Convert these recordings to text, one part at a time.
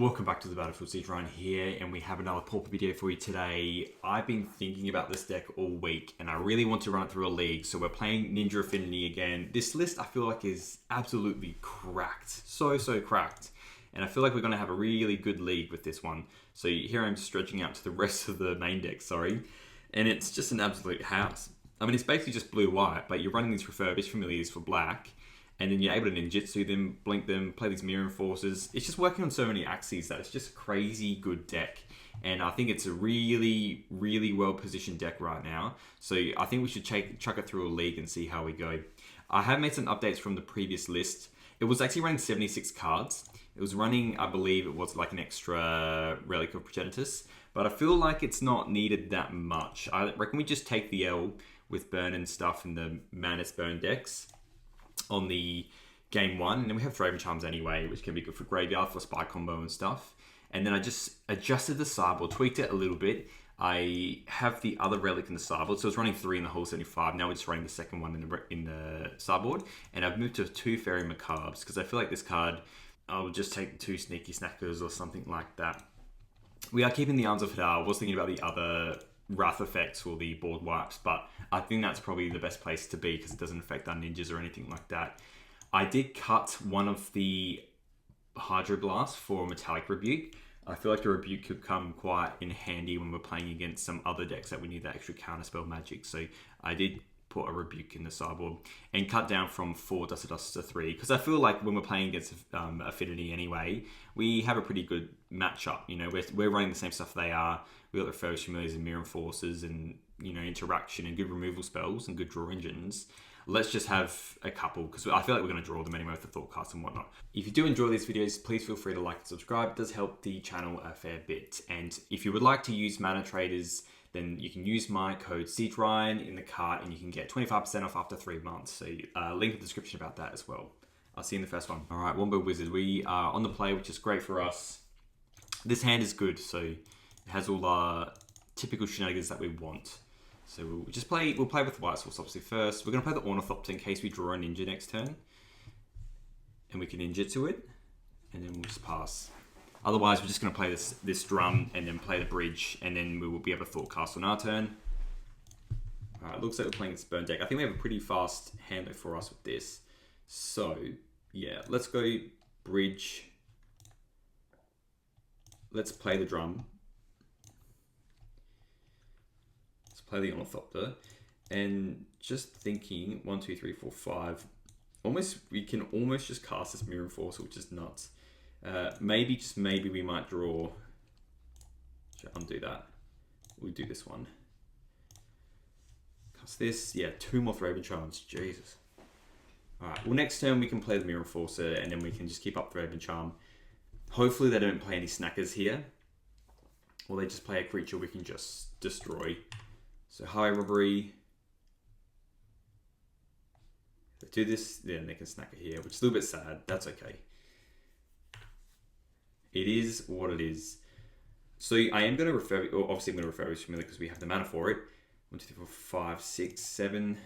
Welcome back to the Battlefield Siege Ryan here, and we have another Pauper video for you today. I've been thinking about this deck all week, and I really want to run it through a league, so we're playing Ninja Affinity again. This list I feel like is absolutely cracked. So cracked. And I feel like we're going to have a really good league with this one. So here I'm stretching out to the rest of the main deck, and it's just an absolute house. I mean, it's basically just blue-white, but you're running these refurbished familiars for black, and then you're able to ninjutsu them, blink them, play these mirror enforcers. It's just working on so many axes that it's just a crazy good deck. And I think it's a really well positioned deck right now. So I think we should chuck it through a league and see how we go. I have made some updates from the previous list. It was actually running 76 cards. It was running, I believe it was like an extra Relic of Progenitus. But I feel like it's not needed that much. I reckon we just take the L with burn and stuff in the Manus burn decks on the game one, and then we have Raven Charms anyway, which can be good for graveyard for spy combo and stuff. And then I just adjusted the sideboard, tweaked it a little bit. I have the other relic in the sideboard, so it's running 3 in the whole 75. Now we're just running the second one in the sideboard, and I've moved to 2 Fairy Macabres because I feel like this card, I'll just take 2 Sneaky Snackers or something like that. We are keeping the Arms of Hadar. I was thinking about the other Wrath effects or the board wipes, but I think that's probably the best place to be because it doesn't affect our ninjas or anything like that. I did cut one of the Hydroblast for Metallic Rebuke. I feel like the Rebuke could come quite in handy when we're playing against some other decks that we need that extra counterspell magic. So I did put a Rebuke in the sideboard and cut down from 4 Dust to 3 because I feel like when we're playing against Affinity anyway, we have a pretty good matchup. You know, we're running the same stuff they are. We got the Refurbished Familiars and Mirror Enforcers and, you know, interaction and good removal spells and good draw engines. Let's just have a couple because I feel like we're going to draw them anyway with the Thoughtcast and whatnot. If you do enjoy these videos, please feel free to like and subscribe. It does help the channel a fair bit. And if you would like to use Mana Traders, then you can use my code SiegeRyan in the cart and you can get 25% off after 3 months. So link in the description about that as well. I'll see you in the first one. All right, Wombo Wizard. We are on the play, which is great for us. This hand is good, so it has all our typical shenanigans that we want. So we'll play with White Source obviously first. We're going to play the Ornithopter in case we draw a ninja next turn. And we can ninjutsu it. And then we'll just pass. Otherwise, we're just going to play this drum and then play the bridge. And then we will be able to Thoughtcast on our turn. Alright, looks like we're playing this burn deck. I think we have a pretty fast hand for us with this. So, yeah, let's go bridge. Let's play the drum. Play the Ornithopter, and just thinking 1, 2, 3, 4, 5. We can almost just cast this Mirror Enforcer, which is nuts. Maybe we might draw. Should undo that. We'll do this one. Cast this. Yeah, 2 more Raven Charms. Jesus. All right. Well, next turn we can play the Mirror Enforcer, and then we can just keep up the Raven Charm. Hopefully they don't play any snackers here, or they just play a creature we can just destroy. So High Robbery. If they do this, then they can snack it here, which is a little bit sad. That's okay. It is what it is. So I am going to obviously I'm going to refer this familiar because we have the mana for it. 1, 2, 3, 4, 5, 6, 7.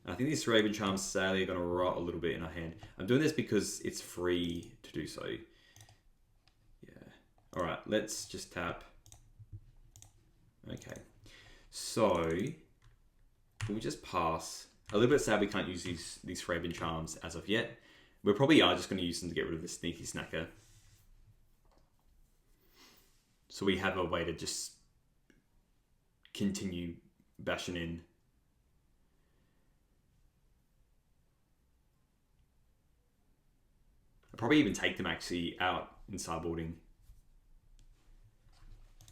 I think these Raven Charms sadly are going to rot a little bit in our hand. I'm doing this because it's free to do so. Yeah. All right, let's just tap. Okay. So we'll just pass. A little bit sad we can't use these Raven Charms as of yet. We probably are just going to use them to get rid of the Sneaky Snacker. So we have a way to just continue bashing in. I'll probably even take them actually out in sideboarding.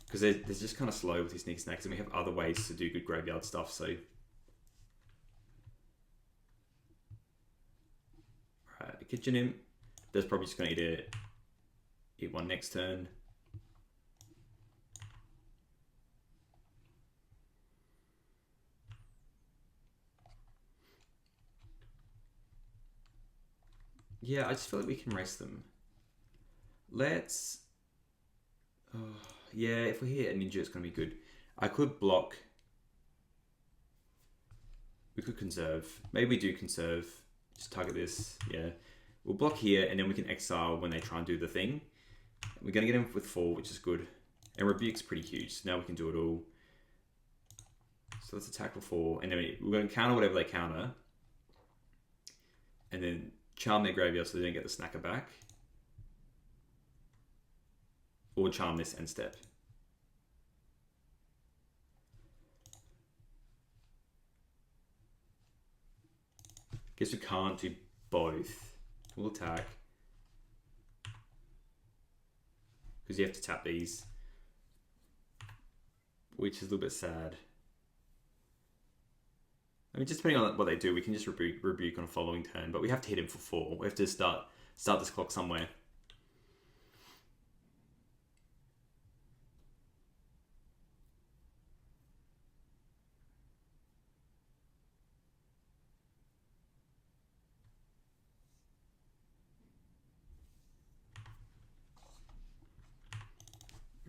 Because they're just kind of slow with these Sneaky Snackers, and we have other ways to do good graveyard stuff, so. Alright, the Kitchen Imp. That's probably just going to eat one next turn. Yeah, I just feel like we can race them. Let's. Yeah, if we hit a ninja, it's going to be good. I could block. We could conserve. Maybe we do conserve. Just target this. Yeah. We'll block here, and then we can exile when they try and do the thing. We're going to get him with 4, which is good. And Rebuke's pretty huge, so now we can do it all. So let's attack for 4, and then we're going to counter whatever they counter. And then charm their graveyard so they don't get the snacker back. Or charm this end step. Guess we can't do both. We'll attack. Because you have to tap these. Which is a little bit sad. I mean, just depending on what they do, we can just rebuke on a following turn, but we have to hit him for 4. We have to start this clock somewhere.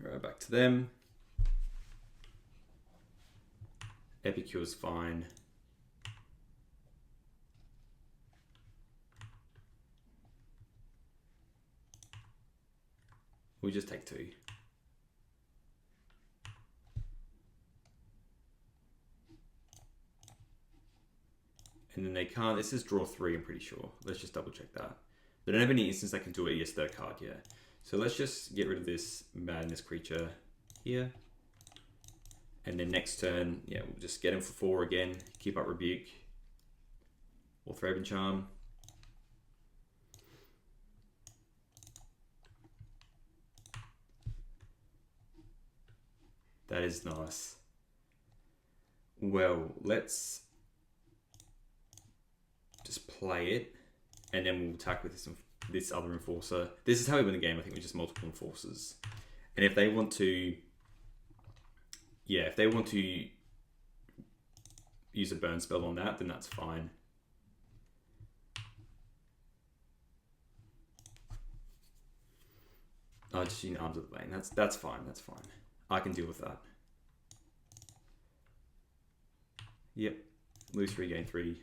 Right, back to them. Epicure's fine. We just take 2. And then they can't, this is draw 3, I'm pretty sure. Let's just double check that. They don't have any instance they can do it, yes, third card, yeah. So let's just get rid of this madness creature here. And then next turn, yeah, we'll just get him for 4 again, keep up Rebuke. Or Thraben Charm. That is nice. Well, let's just play it, and then we'll attack with this other enforcer. This is how we win the game, I think, with just multiple enforcers. And if they want to, yeah, if they want to use a burn spell on that, then that's fine. Oh, just use Arms of the Bane. That's fine. That's fine. I can deal with that. Yep. Lose 3, gain 3.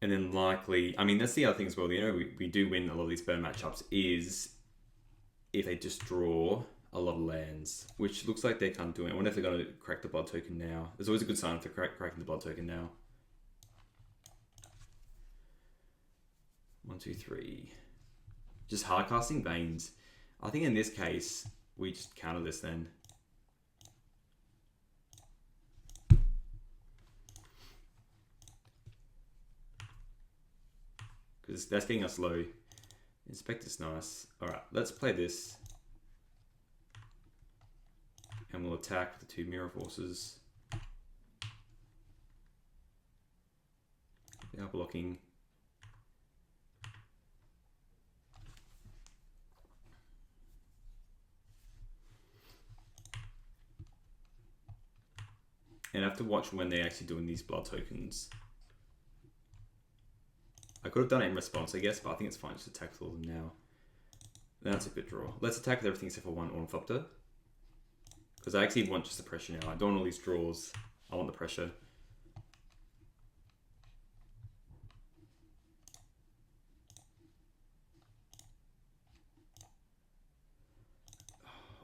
And then likely, I mean, that's the other thing as well. You know, we do win a lot of these burn matchups is if they just draw a lot of lands, which looks like they can't do it. I wonder if they're going to crack the blood token now. There's always a good sign if they're cracking the blood token now. 1, 2, 3. Just hard casting Veins. I think in this case, we just counter this then. Because that's getting us low. Inspector's nice. Alright, let's play this. And we'll attack with the 2 Mirror Forces. They are blocking. And I have to watch when they're actually doing these blood tokens. I could have done it in response, I guess, but I think it's fine just attack with all of them now. That's a good draw. Let's attack with everything except for 1 Ornithopter. Because I actually want just the pressure now. I don't want all these draws. I want the pressure.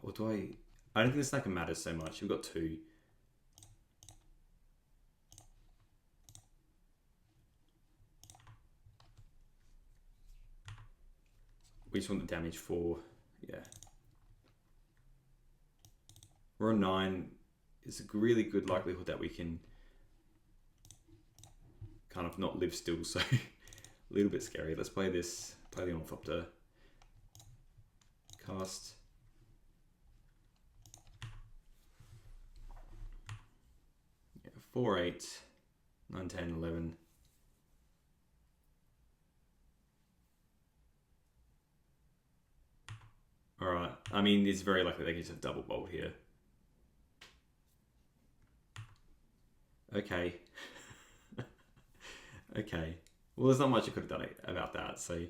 Or do I don't think the snacker matters so much. We've got 2. We just want the damage for, yeah. We're on 9. It's a really good likelihood that we can kind of not live still, so a little bit scary. Let's play this, play the Ornithopter. Cast. Yeah, 4, 8, 9, 10, 11. Alright, I mean, it's very likely they can just have double bolt here. Okay. Okay. Well, there's not much I could have done about that, so... I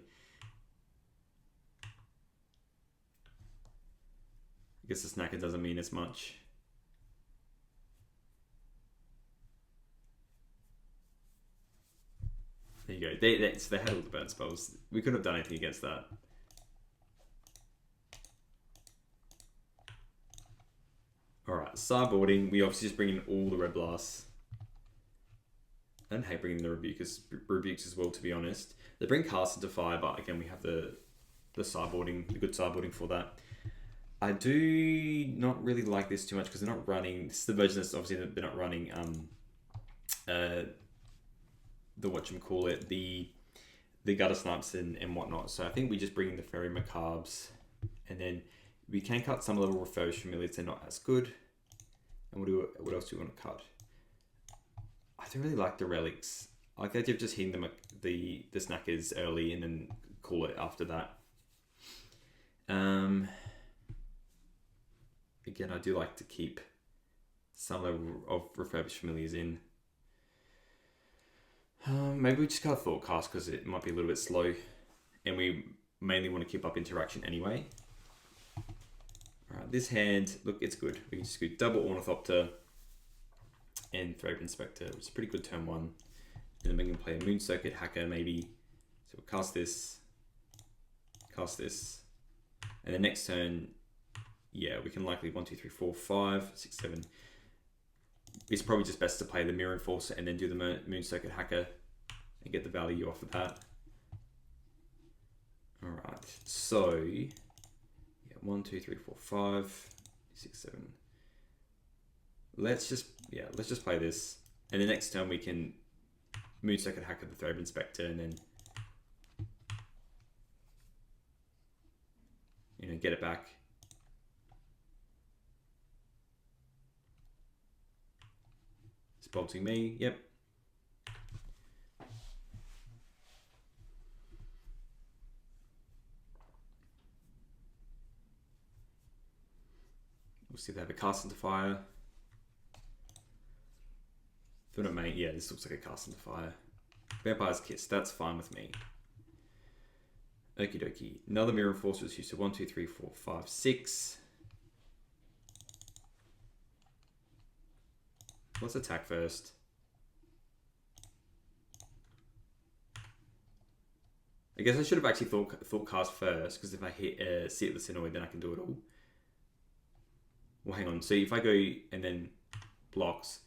guess the snacker doesn't mean as much. There you you go. So they had all the burn spells. We couldn't have done anything against that. Alright, sideboarding. We obviously just bring in all the red blasts. I don't hate bringing the rebukes as well, to be honest. They bring cast into fire, but again, we have the sideboarding, the good sideboarding for that. I do not really like this too much because they're not running. This is the version that's obviously they're not running. The whatchamacallit, the gutter snipes and whatnot. So I think we just bring in the fairy macabres, and then we can cut some level refurbished familiars. They're not as good. And what else do we want to cut? I don't really like the relics. I like the idea of just hitting the snackers early and then call it after that. Again, I do like to keep some level of refurbished familiars in. Maybe we just cut Thoughtcast because it might be a little bit slow, and we mainly want to keep up interaction anyway. Alright, this hand, look, it's good. We can just go double Ornithopter and Faeries Inspector, which is pretty good turn 1. And then we can play a Moon Circuit Hacker maybe. So we'll cast this, and the next turn, yeah, we can likely 1, 2, 3, 4, 5, 6, 7. It's probably just best to play the Mirror Enforcer and then do the Moon Circuit Hacker and get the value off of that. Alright, so yeah, 1, 2, 3, 4, 5, 6, 7. Let's just play this. And the next turn we can Moon Circuit Hacker the Faeries Inspector and then get it back. It's bolting me, yep. We'll see if they have a cast into fire. If not, yeah, this looks like a cast into fire. Vampire's Kiss, that's fine with me. Okie dokie. Another Mirror Enforcer is used. So 1, 2, 3, 4, 5, 6. Let's attack first. I guess I should have actually thought cast first, because if I hit see it the Sinnoid, then I can do it all. Well, hang on. So if I go and then blocks,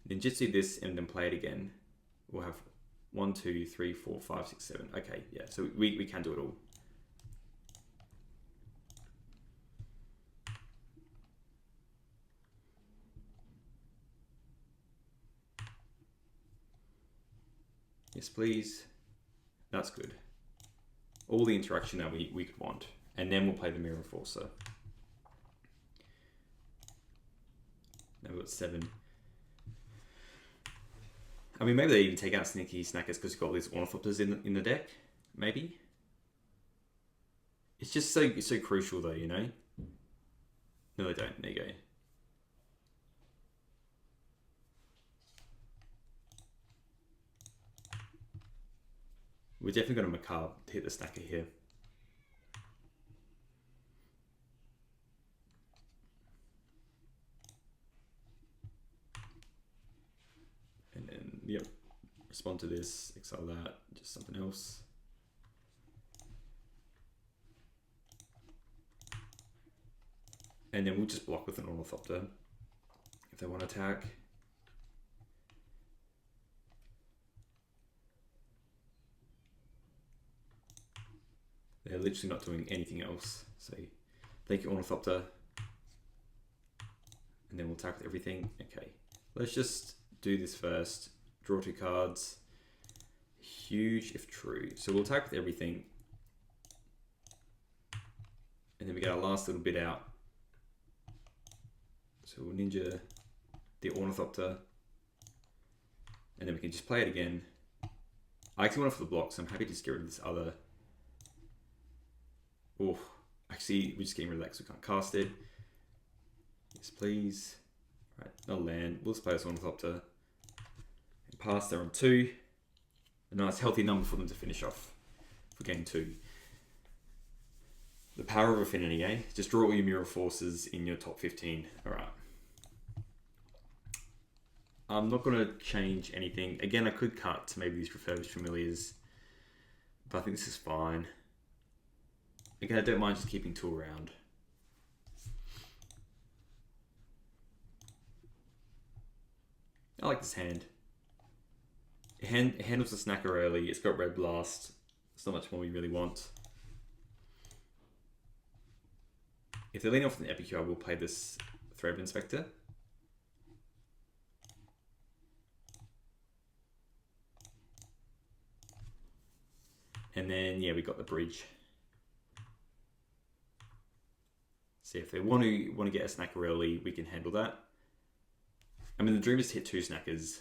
then just do this and then play it again, we'll have 1, 2, 3, 4, 5, 6, 7. Okay, yeah. So we can do it all. Yes, please. That's good. All the interaction that we could want. And then we'll play the Mirror Enforcer. Now we've got 7. I mean, maybe they even take out Sneaky Snackers because you've got all these Ornithopters in the deck. Maybe. It's just so crucial though, you know? No, they don't. There you go. We're definitely got a Macabre to hit the Snacker here. And then, yep, respond to this, exile that, just something else. And then we'll just block with an Ornithopter if they want to attack. They're literally not doing anything else. So thank you, Ornithopter. And then we'll attack with everything. Okay, let's just do this first. Draw 2 cards. Huge if true. So we'll attack with everything. And then we get our last little bit out. So we'll Ninja the Ornithopter. And then we can just play it again. I actually went off the block, so I'm happy to just get rid of this other. Oh, actually, we're just getting rid of that because we can't cast it. Yes, please. Right, no land. We'll just play this Ornithopter. And pass, they're on 2. A nice healthy number for them to finish off for game 2. The power of Affinity, eh? Just draw all your Mirror Forces in your top 15. Alright. I'm not going to change anything. Again, I could cut to maybe these refurbished familiars, but I think this is fine. Again, I don't mind just keeping 2 around. I like this hand. It handles the snacker early. It's got Red Blast. It's not much more we really want. If they're leaning off an MTGO, I will play this Thread Inspector. And then, yeah, we got the bridge. See, if they want to get a snacker early, we can handle that. I mean, the dream is to hit 2 snackers.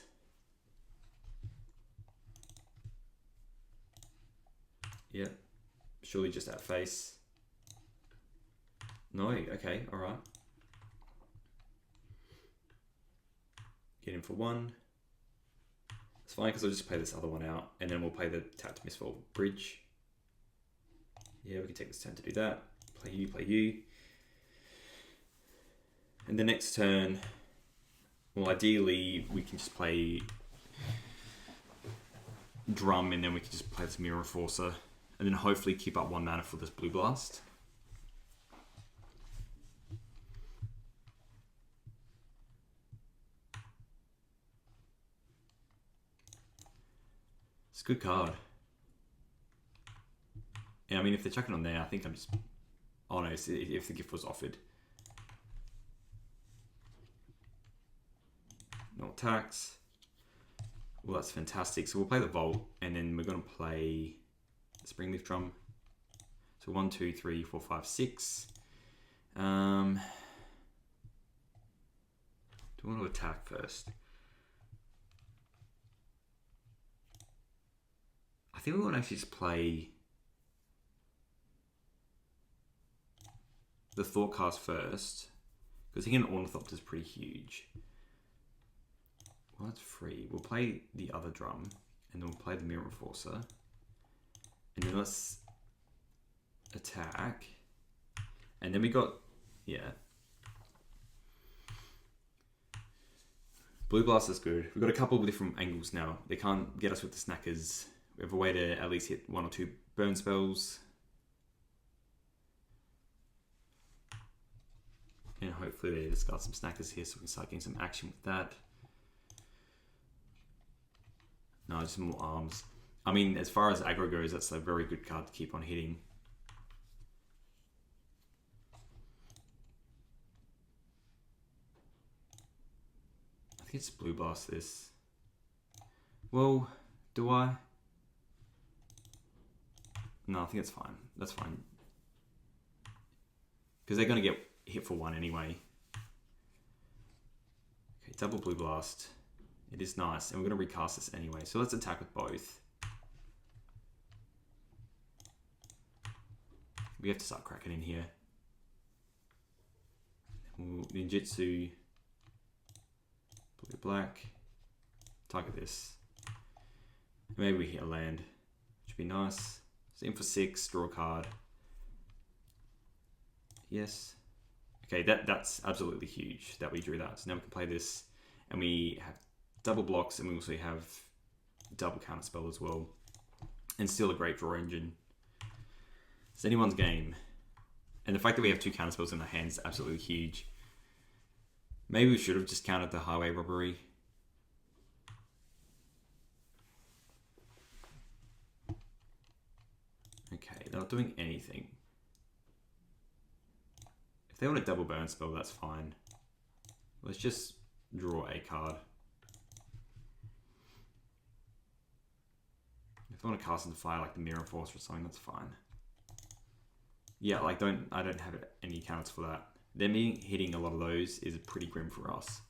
Yeah, surely just at face. No, okay, all right. Get in for 1. It's fine because I'll just play this other one out, and then we'll play the tap to miss for bridge. Yeah, we can take this turn to do that. Play you, play you. And the next turn, well, ideally we can just play drum, and then we can just play this Mirror Forcer, and then hopefully keep up 1 mana for this Blue Blast. It's a good card. Yeah, I mean, if they're chucking on there, I think I'm just... Oh no, if the gift was offered. No attacks. Well, that's fantastic. So we'll play the Vault, and then we're going to play the Springleaf Drum. So 1, 2, 3, 4, 5, 6. Do we want to attack first? I think we want to actually just play the Thoughtcast first, because again, Ornithopter is pretty huge. Well, that's free. We'll play the other drum, and then we'll play the Mirror Forcer, and then let's attack. And then we got, yeah, Blue Blast is good. We've got a couple of different angles now. They can't get us with the snackers. We have a way to at least hit 1 or 2 burn spells. And hopefully they discard some snackers here so we can start getting some action with that. No, just more arms. I mean, as far as aggro goes, that's a very good card to keep on hitting. I think it's Blue Blast this. Well, do I? No, I think it's fine. That's fine. Because they're going to get hit for 1 anyway. Okay, double Blue Blast. It is nice. And we're going to recast this anyway. So let's attack with both. We have to start cracking in here. We'll Ninjutsu. Blue black. Target this. Maybe we hit a land. Should be nice. So in for 6, draw a card. Yes. Okay, that's absolutely huge that we drew that. So now we can play this, and we have double blocks, and we also have double counter spell as well. And still a great draw engine. It's anyone's game. And the fact that we have 2 counter spells in our hands is absolutely huge. Maybe we should have just countered the highway robbery. Okay, they're not doing anything. If they want a double burn spell, that's fine. Let's just draw a card. If they want to cast into fire like the Mirror Force or something, that's fine. Yeah, like I don't have any counters for that. Them hitting a lot of those is pretty grim for us.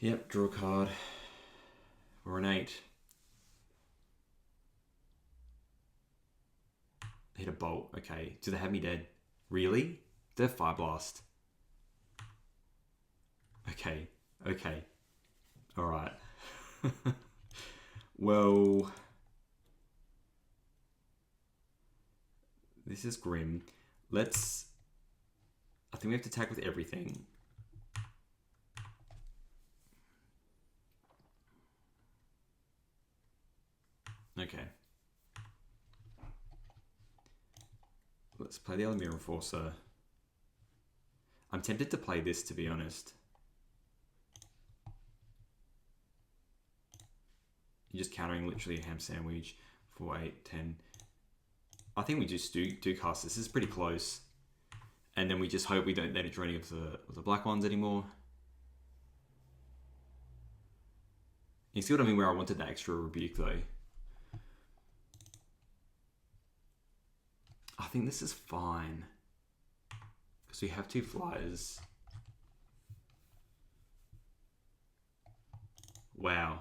Yep, draw a card. We're an 8. Hit a bolt. Okay. Do they have me dead? Really? They have Fire Blast. Okay. Okay. Alright. Well, this is grim. I think we have to attack with everything. Okay. Let's play the other Mirror Enforcer. I'm tempted to play this, to be honest. You're just countering literally a ham sandwich. 4, 8, 10. I think we just do cast this. This is pretty close. And then we just hope we don't let it draw any of the black ones anymore. You see what I mean, where I wanted that extra rebuke though. I think this is fine. Because we have 2 flyers. Wow.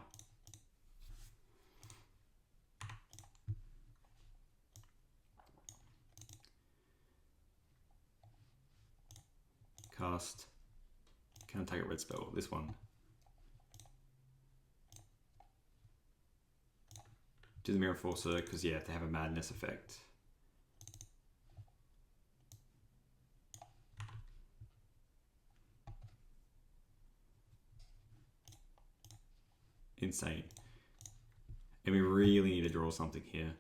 Cast. Can I take a red spell? This one. Do the Mirror Enforcer, because yeah, they have a madness effect. Insane. And we really need to draw something here.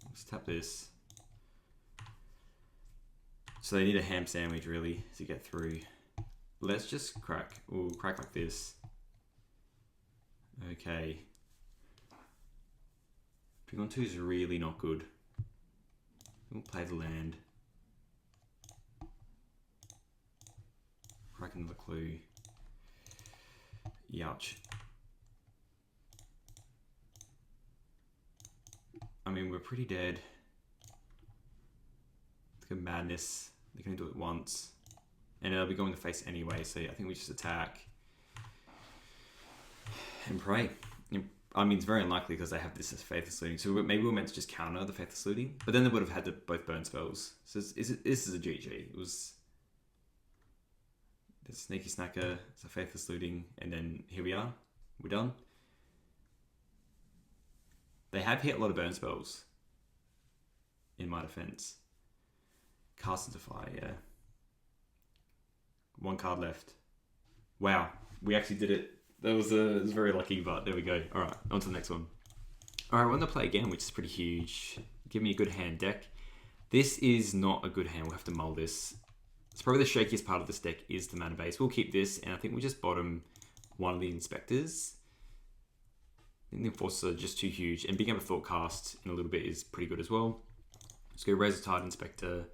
Let's tap this. So they need a ham sandwich really to get through. Let's just crack. We'll crack like this. Okay. Pick on 2 is really not good. We'll play the land. Crack another clue. Youch. I mean, we're pretty dead. Look at madness. They're going to do it once. And they'll be going to face anyway, so I think we just attack. And pray. I mean, it's very unlikely because they have this as Faithless Looting. So maybe we're meant to just counter the Faithless Looting. But then they would have had to both burn spells. So this is a GG. It was the Sneaky Snacker, it's a Faithless Looting, and then here we are. We're done. They have hit a lot of burn spells. In my defense. Cast into Fire, yeah. 1 card left. Wow. We actually did it. That was, it was very lucky, but there we go. Alright, on to the next one. Alright, we're going to play again, which is pretty huge. Give me a good hand deck. This is not a good hand. We'll have to mull this. It's probably the shakiest part of this deck is the mana base. We'll keep this, and I think we just bottom one of the Inspectors. I think the Enforcers are just too huge, and being able to Thought Cast in a little bit is pretty good as well. Let's go Razor Tide Inspector,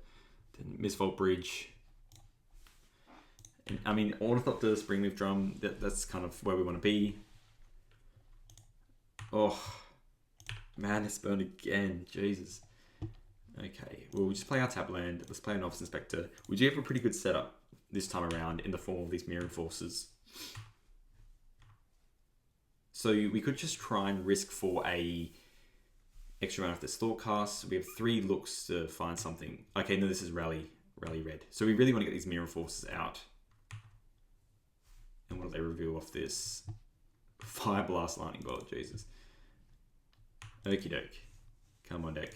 then Misvolt Bridge. And, I mean, Ornithopter, Springleaf Drum, that's kind of where we want to be. Oh, man, it's burned again. Jesus. Okay, well, we'll just play our tap land. Let's play an Office Inspector. We do have a pretty good setup this time around in the form of these Mirror Enforcers. So we could just try and risk for a extra round of this Thought Cast. We have 3 looks to find something. Okay, no, this is Rally Red. So we really want to get these Mirror Enforcers out. And what do they reveal off this? Fire Blast Lightning Bolt, Jesus. Okie doke. Come on, deck.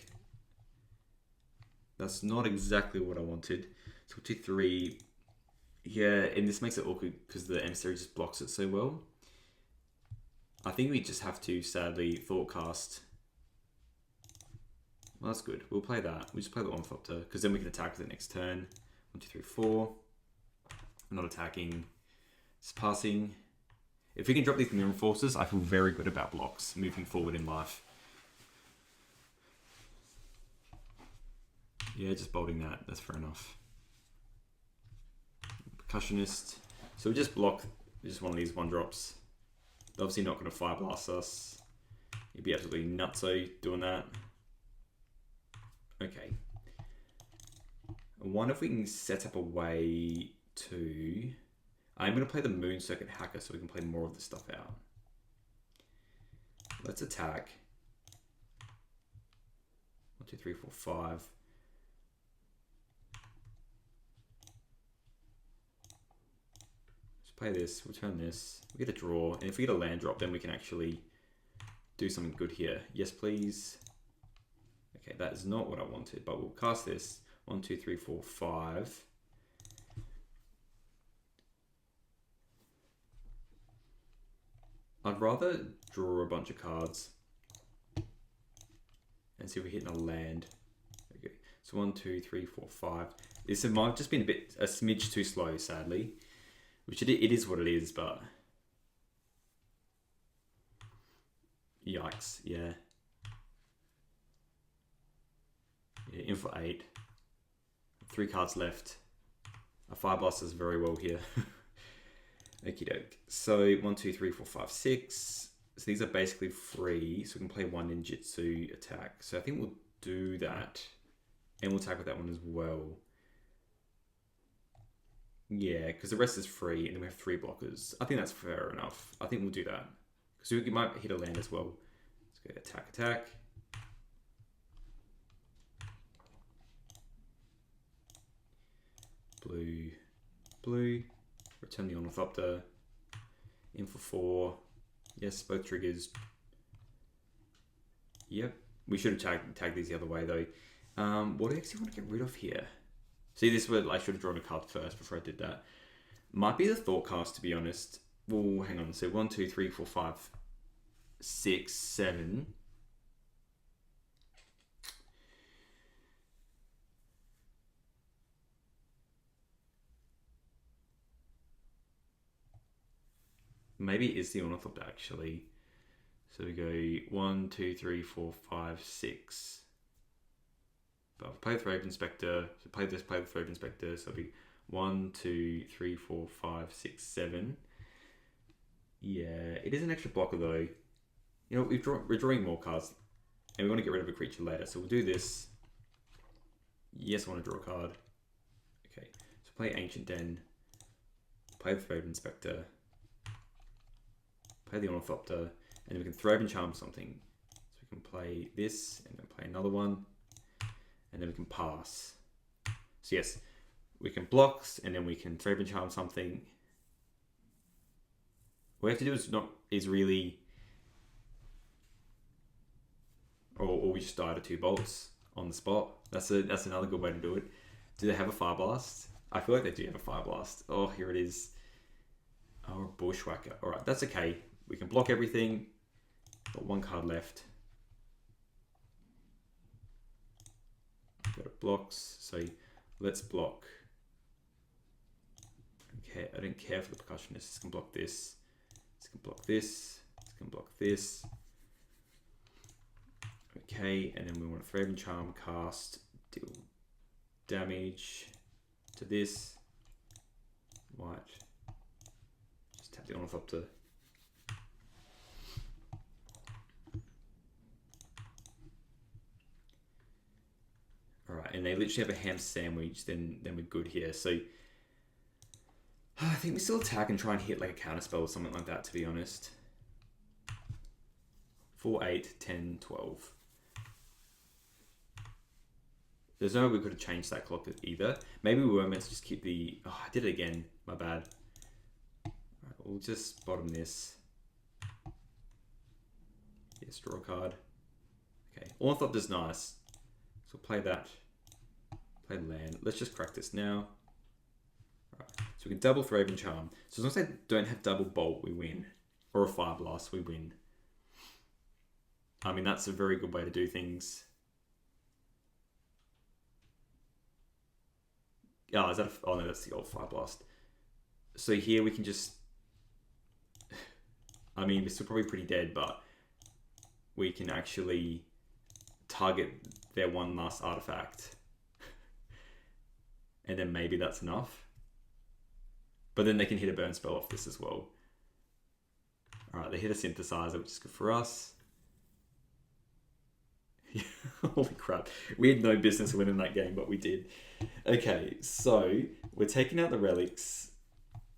That's not exactly what I wanted. So 2, 3. Yeah, and this makes it awkward because the emissary just blocks it so well. I think we just have to, sadly, Thought Cast. Well, that's good. We'll play that. We just play the Ornithopter because then we can attack with it next turn. 1, 2, 3, 4. I'm not attacking. Just passing. If we can drop these Mirror Enforcers, I feel very good about blocks moving forward in life. Yeah, just bolting that. That's fair enough. Percussionist. So we just block just one of these 1-drops. They're obviously not going to Fire Blast us. You'd be absolutely nutso doing that. Okay. I wonder if we can set up a way to... I'm going to play the Moon Circuit Hacker so we can play more of the stuff out. Let's attack. 1, 2, 3, 4, 5. Let's play this. We'll turn this. We get a draw. And if we get a land drop, then we can actually do something good here. Yes, please. Okay, that is not what I wanted, but we'll cast this. 1, 2, 3, 4, 5. I'd rather draw a bunch of cards and see if we're hitting a land. Okay, so 1, 2, 3, 4, 5. This might have just been a smidge too slow, sadly. Which it is what it is, but... Yikes, yeah. Yeah, in for 8. 3 cards left. A Fire Blast is very well here. Okie doke. So 1, 2, 3, 4, 5, 6. So these are basically free. So we can play 1 ninjutsu attack. So I think we'll do that. And we'll attack with that one as well. Yeah, because the rest is free. And then we have 3 blockers. I think that's fair enough. I think we'll do that. Because we might hit a land as well. Let's go attack, attack. Blue, blue. Return the Ornithopter. In for 4. Yes, both triggers. Yep. We should have tagged these the other way though. What do I actually want to get rid of here? See, this would I should have drawn a card first before I did that. Might be the Thoughtcast, to be honest. Well, hang on. So 1, 2, 3, 4, 5, 6, 7. Maybe it is the Ornithopter actually. So we go 1, 2, 3, 4, 5, 6. But I'll play the Throat Inspector. So play this, play the Throat Inspector. So it'll be 1, 2, 3, 4, 5, 6, 7. Yeah, it is an extra blocker though. You know, we're drawing more cards. And we want to get rid of a creature later. So we'll do this. Yes, I want to draw a card. Okay, so play Ancient Den. Play the Throat Inspector. Play the Ornithopter, and then we can Throat and Charm something. So we can play this, and then play another one, and then we can pass. So yes, we can block, and then we can Throat and Charm something. What we have to do is really, or we just die to 2 bolts on the spot. That's another good way to do it. Do they have a Fire Blast? I feel like they do have a Fire Blast. Oh, here it is. Oh, a Bushwhacker. All right, that's okay. We can block everything. Got 1 card left. Got it blocks. So let's block. Okay, I don't care for the percussionist. This can block this. This can block this. This can block this. Okay, and then we want to Throat and Charm cast. Deal damage to this. White. Just tap the Ornithopter. Alright, and they literally have a ham sandwich, then we're good here. So I think we still attack and try and hit like a counterspell or something like that, to be honest. 4, 8, 10, 12. There's no way we could have changed that clock either. Maybe we were meant to just keep the... Oh, I did it again. My bad. Alright, we'll just bottom this. Yes, draw a card. Okay, Ornithopter's nice. So play that. Play land. Let's just crack this now. Right. So we can double Throat and Charm. So as long as they don't have double bolt, we win. Or a Fire Blast, we win. I mean, that's a very good way to do things. Oh, is that oh no, that's the old Fire Blast. So here we can just... I mean, we're still probably pretty dead, but we can actually target their one last artifact. And then maybe that's enough. But then they can hit a burn spell off this as well. Alright, they hit a Synthesizer, which is good for us. Holy crap. We had no business winning that game, but we did. Okay, so we're taking out the relics.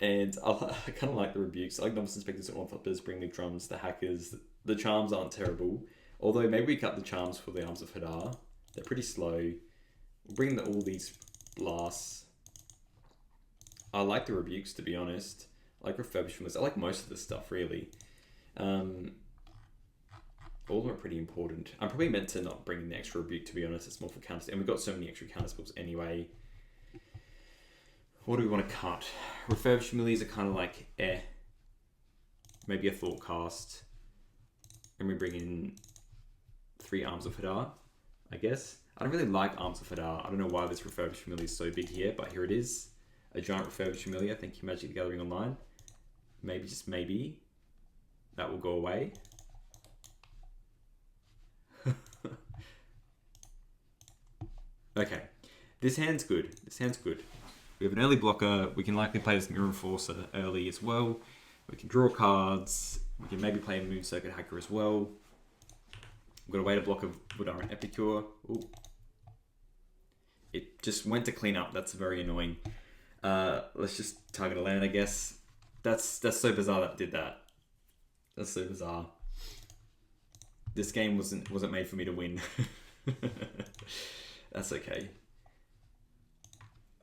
And I kind of like the rebukes. I like Novice Inspectors and Ornithopters, bring the drums, the hackers. The charms aren't terrible. Although maybe we cut the charms for the Arms of Hadar. They're pretty slow. We'll bring all these blasts. I like the rebukes, to be honest. I like refurbishments. I like most of this stuff, really. All of them are pretty important. I'm probably meant to not bring in the extra rebuke, to be honest. It's more for counters. And we've got so many extra counterspells anyway. What do we want to cut? Refurbished millies are kind of like, eh. maybe a Thought Cast. And we bring in 3 Arms of Hadar, I guess. I don't really like Arms of Hadar. I don't know why this Refurbished Familiar is so big here, but here it is. A giant Refurbished Familiar. Thank you, Magic the Gathering Online. Maybe, just maybe, that will go away. Okay, this hand's good. This hand's good. We have an early blocker. We can likely play this Mirror Enforcer early as well. We can draw cards. We can maybe play a Moon Circuit Hacker as well. We've got a way to block a Vodaran Epicure. Ooh. It just went to clean up. That's very annoying. Let's just target a land, I guess. That's so bizarre that did that. That's so bizarre. This game wasn't made for me to win. That's okay.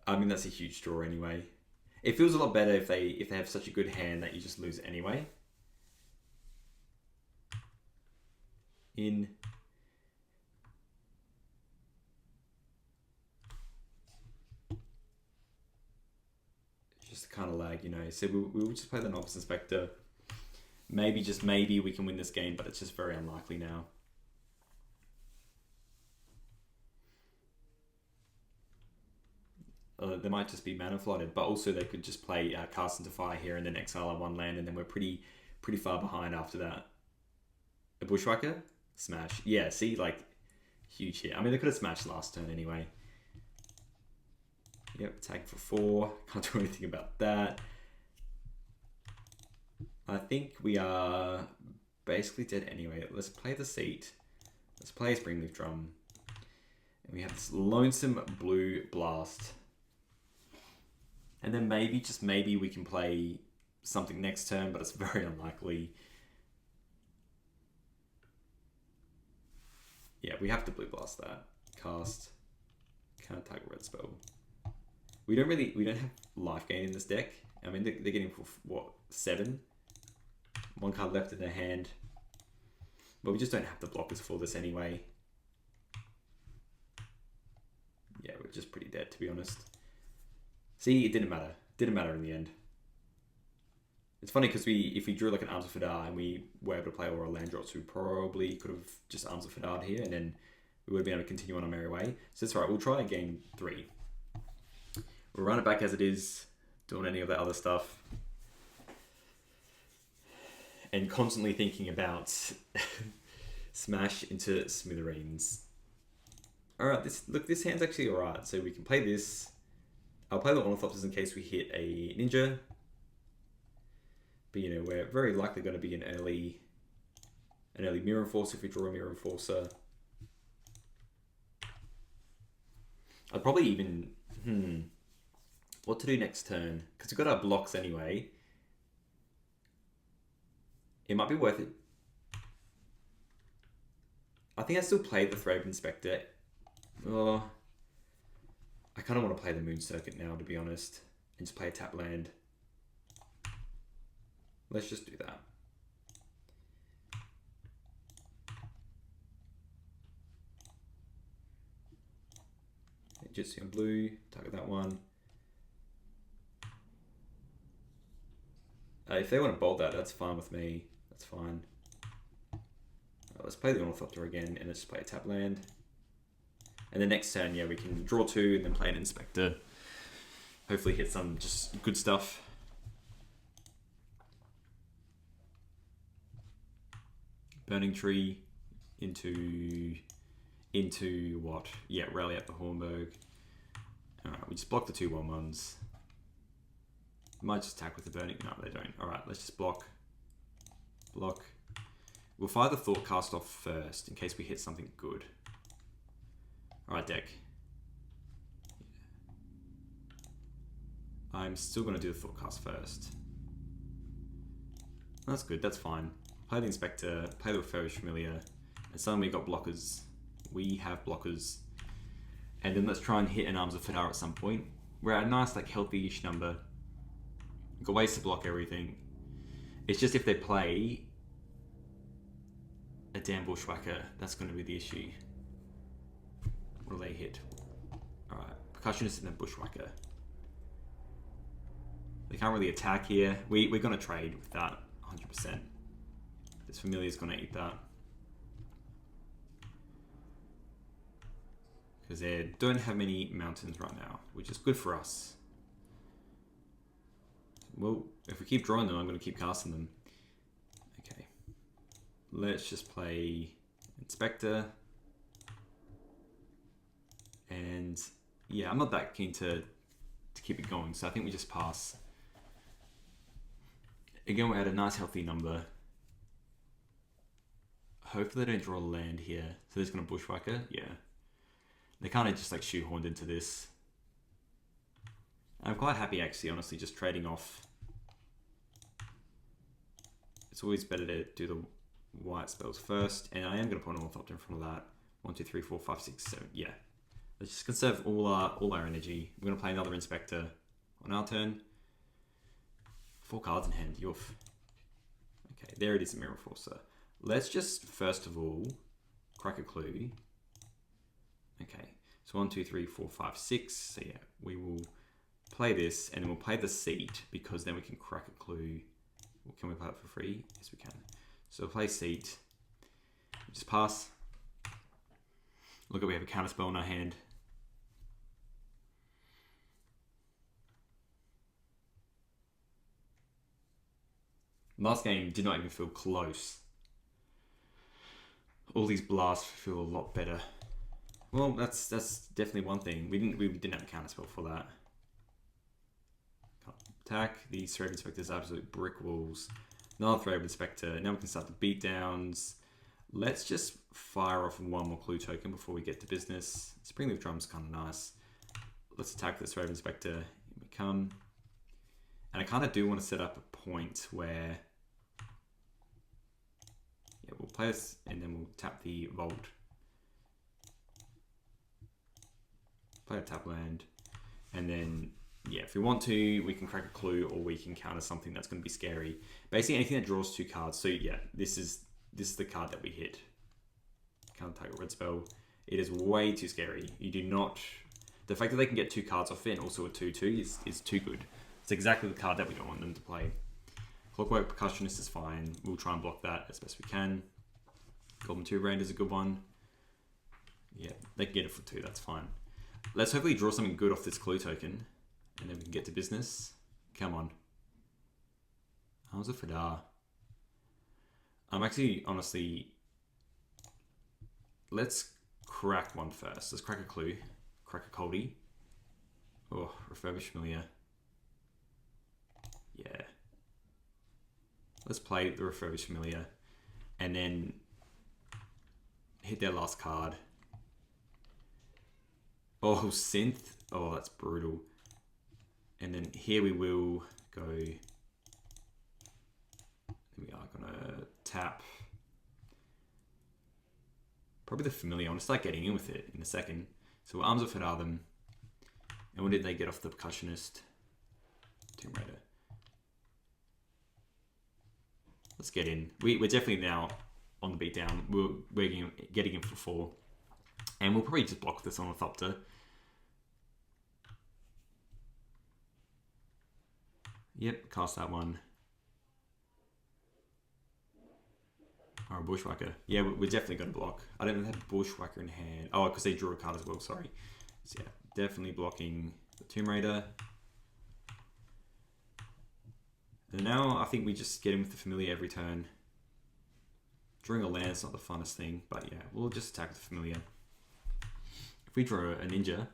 I mean, that's a huge draw anyway. It feels a lot better if they have such a good hand that you just lose anyway. In. Just kind of lag, you know. So we will just play the Novice Inspector. Maybe, just maybe, we can win this game, but it's just very unlikely now. They might just be mana flooded, but also they could just play Cast into Fire here and then exile on 1 land, and then we're pretty far behind after that. A Bushwhacker? Smash. Yeah, see, like, huge hit. I mean, they could have smashed last turn anyway. Yep, attack for 4. Can't do anything about that. I think we are basically dead anyway. Let's play the Seat. Let's play a Springleaf Drum. And we have this lonesome blue blast. And then maybe, just maybe, we can play something next turn, but it's very unlikely. Yeah, we have to blue blast that. Cast. Can't target red spell. We don't have life gain in this deck. I mean, they're getting for, what, 7? 1 card left in their hand. But we just don't have the blockers for this anyway. Yeah, we're just pretty dead, to be honest. See, it didn't matter. Didn't matter in the end. It's funny because if we drew like an Arms of Hadar and we were able to play all our land drops, we probably could have just Arms of Hadar here, and then we would have been able to continue on our merry way. So that's right, we'll try game 3. We'll run it back as it is, doing any of that other stuff. And constantly thinking about smash into smithereens. Alright, this hand's actually alright. So we can play this. I'll play the Ornithopters in case we hit a Ninja. But you know, we're very likely going to be an early Mirror Enforcer if we draw a Mirror Enforcer. I'd probably even what to do next turn, because we've got our blocks anyway. It might be worth it. I think I still play the Thread Inspector. Oh, I kind of want to play the Moon Circuit now, to be honest, and just play a tap land. Let's just do that. Jitsi on blue, target that one. If they want to bolt that, that's fine with me. That's fine. Let's play the Ornithopter again, and let's just play a tap land. And the next turn, yeah, we can draw 2 and then play an Inspector. Hopefully hit some just good stuff. Burning Tree into what? Yeah, Rally at the Hornberg. Alright, we just block the 2 1/1s. Might just attack with the Burning. No, they don't. Alright, let's just block. Block. We'll fire the Thought Cast off first in case we hit something good. Alright, deck. I'm still going to do the Thought Cast first. That's good, that's fine. Play the Inspector, play the Faeries Familiar, and suddenly we got blockers. We have blockers. And then let's try and hit an Arms of Hadar at some point. We're at a nice, like, healthy-ish number. We've got ways to block everything. It's just if they play a damn Bushwhacker, that's going to be the issue. What do they hit? Alright, Percussionist and then Bushwhacker. They can't really attack here. We're going to trade with that, 100%. This Familiar's gonna eat that. Because they don't have many mountains right now, which is good for us. Well, if we keep drawing them, I'm going to keep casting them. Okay. Let's just play Inspector. And yeah, I'm not that keen to keep it going, so I think we just pass. Again, we're at a nice healthy number. Hopefully they don't draw a land here. So they're just going to Bushwhacker? Yeah. They kind of just like shoehorned into this. I'm quite happy actually, honestly, just trading off. It's always better to do the white spells first, and I am going to put an Orthopter in front of that. 1, 2, 3, 4, 5, 6, 7. Yeah. Let's just conserve all our energy. We're going to play another Inspector on our turn. 4 cards in hand. Yoof. Okay, there it is, a Mirror Forcer. Let's just, first of all, crack a clue. Okay, so 1, 2, 3, 4, 5, 6. So yeah, we will play this, and then we'll play the Seat, because then we can crack a clue. Can we play it for free? Yes, we can. So we'll play Seat. Just pass. Look at, we have a counter spell in our hand. Last game did not even feel close. All these blasts feel a lot better. Well, that's definitely one thing. We didn't have a counter spell for that. Attack. The Thread Inspector's absolute brick walls. Another Thread Inspector. Now we can start the beatdowns. Let's just fire off one more clue token before we get to business. Springleaf Drum's kind of nice. Let's attack the Thread Inspector. Here we come. And I kind of do want to set up a point where, yeah, we'll play this and then we'll tap the Vault. Play a tap land, and then yeah, if we want to, we can crack a clue, or we can counter something that's going to be scary. Basically, anything that draws 2 cards. So yeah, this is the card that we hit. Counter target red spell. It is way too scary. You do not. The fact that they can get 2 cards off it, and also a 2/2 is too good. It's exactly the card that we don't want them to play. Clockwork Percussionist is fine. We'll try and block that as best we can. Golden Two Brand is a good one. Yeah, they can get it for 2. That's fine. Let's hopefully draw something good off this clue token, and then we can get to business. Come on. How's a Fadar? I'm actually, honestly, let's crack one first. Let's crack a clue. Crack a Coldie. Oh, Refurbished Familiar. Yeah. Let's play the Refurbished Familiar, and then hit their last card. Oh, Synth. Oh, that's brutal. And then here we will go. We are gonna tap. Probably the Familiar. I want to start getting in with it in a second. So Arms of Fadar them. And when did they get off the Percussionist? Tomb Raider. Let's get in. We're definitely now on the beatdown. We're getting in for 4. And we'll probably just block this on Orthopter. Yep, cast that one. Or a Bushwhacker. Yeah, we're definitely going to block. I don't have Bushwhacker in hand. Oh, because they drew a card as well, sorry. So yeah, definitely blocking the Tomb Raider. And now I think we just get in with the Familiar every turn. Drawing a land is not the funnest thing, but yeah, we'll just attack the Familiar. If we draw a Ninja,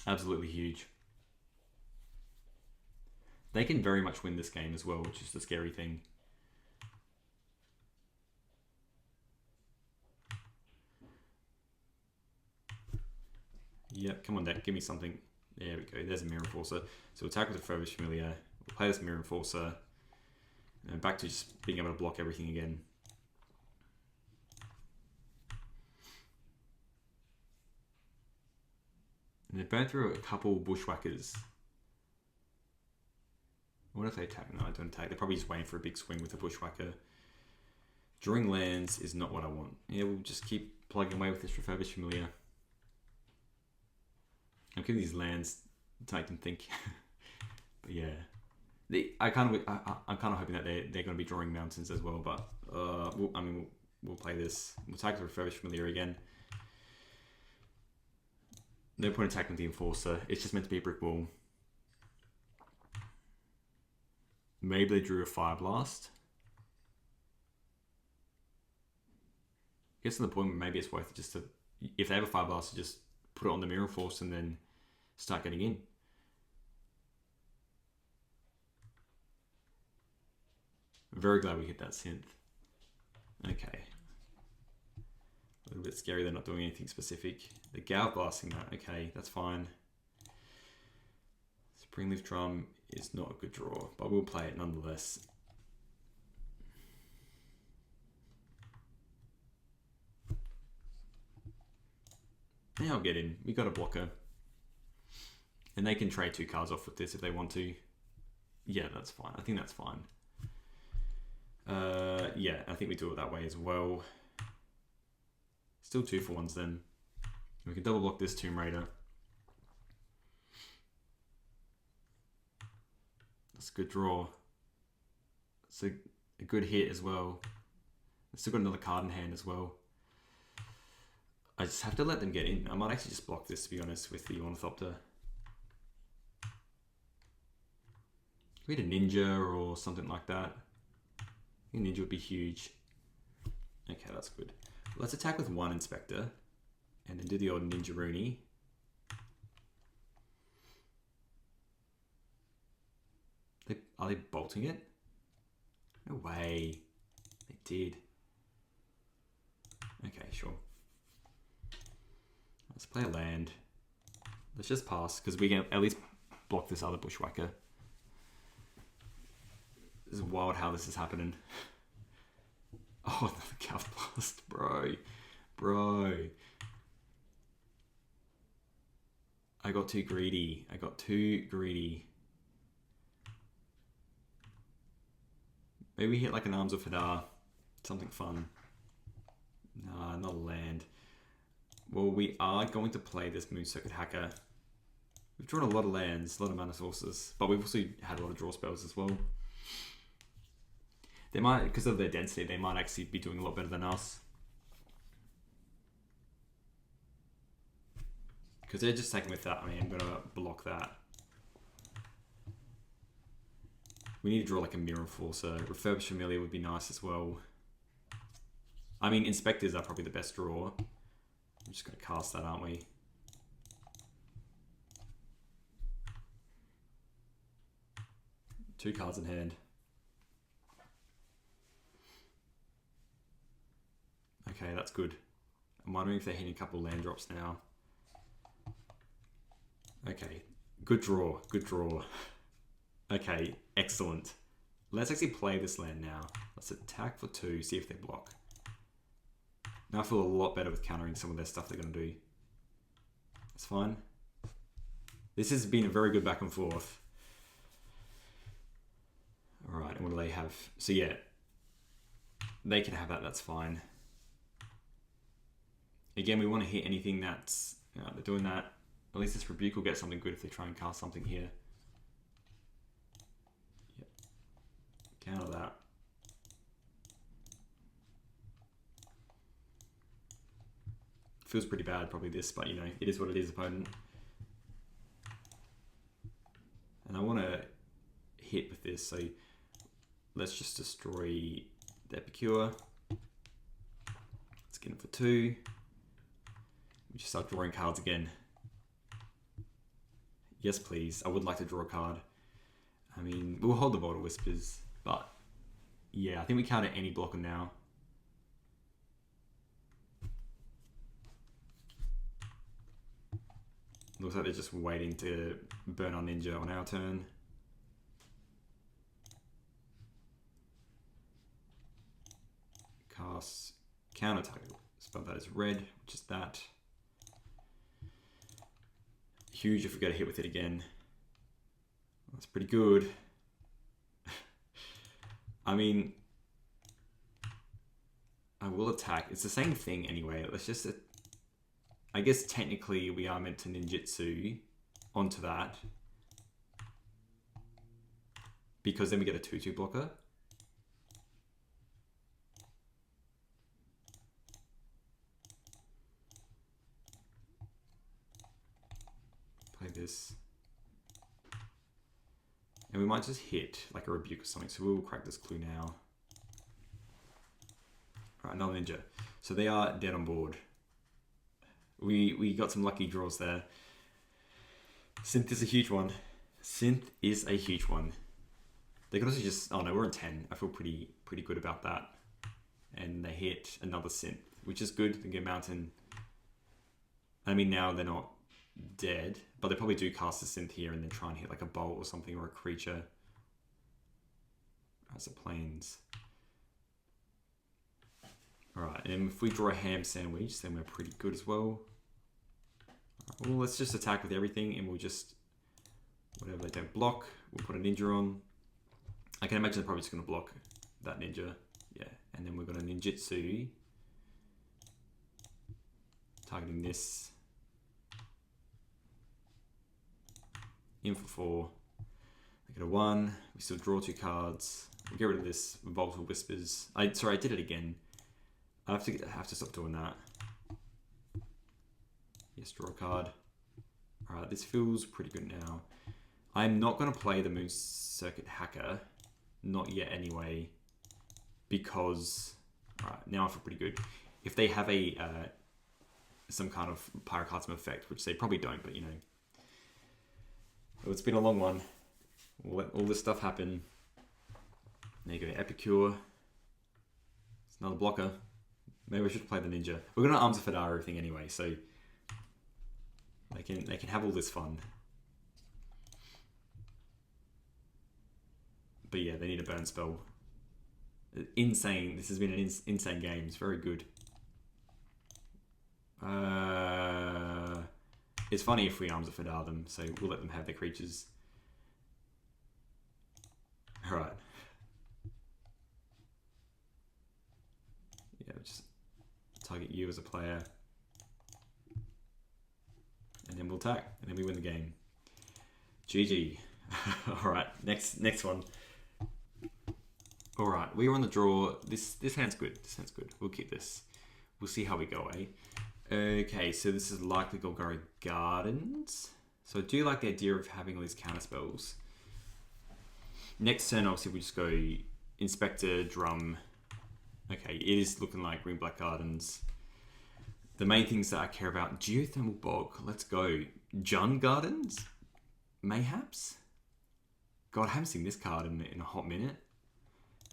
absolutely huge. They can very much win this game as well, which is the scary thing. Yep, come on deck, give me something. There we go, there's a Mirror Forcer. So we'll attack with the Refurbished Familiar. We'll play this Mirror Forcer. And back to just being able to block everything again. And they burn through a couple Bushwhackers. What if they attack? No, I don't attack. They're probably just waiting for a big swing with a Bushwhacker. Drawing lands is not what I want. Yeah, we'll just keep plugging away with this Refurbished Familiar. I'm giving these lands to make them think. But yeah. I'm kind of hoping that they're going to be drawing mountains as well, but we'll play this. We'll attack the Refurbished Familiar again. No point attacking with the Enforcer. It's just meant to be a brick wall. Maybe they drew a Fire Blast. I guess to the point where maybe it's worth it just to, if they have a Fire Blast, to just put it on the Mirror Force and then start getting in. I'm very glad we hit that synth. Okay. A little bit scary they're not doing anything specific. The Gal blasting that, okay, that's fine. Springleaf Drum is not a good draw, but we'll play it nonetheless. Now I'll get in. We got a blocker. And they can trade 2 cards off with this if they want to. Yeah, that's fine. I think that's fine. Yeah, I think we do it that way as well. Still 2-for-1s then. We can double block this Tomb Raider. That's a good draw. It's a good hit as well. I've still got another card in hand as well. I just have to let them get in. I might actually just block this, to be honest, with the Ornithopter. We had a Ninja or something like that. I think Ninja would be huge. Okay, that's good. Let's attack with 1 Inspector and then do the old Ninja Rooney. Are they bolting it? No way. They did. Okay, sure. Let's play a land. Let's just pass, because we can at least block this other Bushwhacker. This is wild how this is happening. Oh, another Calf Blast, bro. Bro. I got too greedy. I got too greedy. Maybe we hit like an Arms of Hadar. Something fun. Nah, not a land. Well, we are going to play this Moon Circuit Hacker. We've drawn a lot of lands, a lot of mana sources, but we've also had a lot of draw spells as well. They might, because of their density, they might actually be doing a lot better than us. Because they're just taking with that. I mean, I'm going to block that. We need to draw like a Mirror Forcer. Refurbished Familiar would be nice as well. I mean, Inspectors are probably the best draw. I'm just going to cast that, aren't we? Two cards in hand. Okay, that's good. I'm wondering if they're hitting a couple land drops now. Okay, good draw, good draw. Okay, excellent. Let's actually play this land now. Let's attack for 2, see if they block. Now I feel a lot better with countering some of their stuff they're going to do. That's fine. This has been a very good back and forth. Alright, and what do they have? So yeah, they can have that, that's fine. Again, we want to hit anything that's... they're doing that. At least this Rebuke will get something good if they try and cast something here. Yep. Counter that. Feels pretty bad, probably this, but you know, it is what it is, opponent. And I want to hit with this, so let's just destroy the Epicure. Let's get it for 2. We just start drawing cards again. Yes, please. I would like to draw a card. I mean, we'll hold the Vault of Whispers, but yeah, I think we counter any blocker now. Looks like they're just waiting to burn our Ninja on our turn. Cast counter target. Spell that as red, which is that. Huge if we get a hit with it again. That's pretty good. I mean, I will attack. It's the same thing anyway. Let's just... I guess technically we are meant to ninjutsu onto that. because then we get a 2/2 blocker. Play this. And we might just hit like a rebuke or something. So we'll crack this clue now. All right, another ninja. So they are dead on board. We got some lucky draws there. Synth is a huge one. Synth is a huge one. They could also just, oh no, we're on 10. I feel pretty good about that. And they hit another synth, which is good. They get mountain. I mean, now they're not dead, but they probably do cast a synth here and then try and hit like a bolt or something or a creature. As a plains. Alright, and if we draw a ham sandwich, then we're pretty good as well. Right, well, let's just attack with everything and we'll just, whatever they don't block, we'll put a ninja on. I can imagine they're probably just going to block that ninja. Yeah, and then we've got a ninjutsu. Targeting this. In for 4. I get a 1. We still draw 2 cards. We'll get rid of this Volatile Whispers. Sorry, I did it again. I have to stop doing that. Yes, draw a card. Alright, this feels pretty good now. I'm not going to play the Moon Circuit Hacker. Not yet anyway. Because... Alright, now I feel pretty good. If they have a... some kind of Pyroclasm effect, which they probably don't, but you know. Well, it's been a long one. We'll let all this stuff happen. There you go, Epicure. It's another blocker. Maybe we should play the ninja. We're gonna Arms of Fedara thing anyway, so they can have all this fun. But yeah, they need a burn spell. Insane. This has been an insane game. It's very good. It's funny if we Arms of Fedara them, so we'll let them have their creatures. Alright. Yeah, just target you as a player. And then we'll attack. And then we win the game. GG. Alright, next one. Alright, we're on the draw. This hand's good. This hand's good. We'll keep this. We'll see how we go, eh? Okay, so this is likely Golgari Gardens. So I do like the idea of having all these counter spells. Next turn, obviously, we just go Inspector, Drum. Okay, it is looking like Green Black Gardens. The main things that I care about, Geothermal Bog. Let's go. Jund Gardens? Mayhaps? God, I haven't seen this card in a hot minute.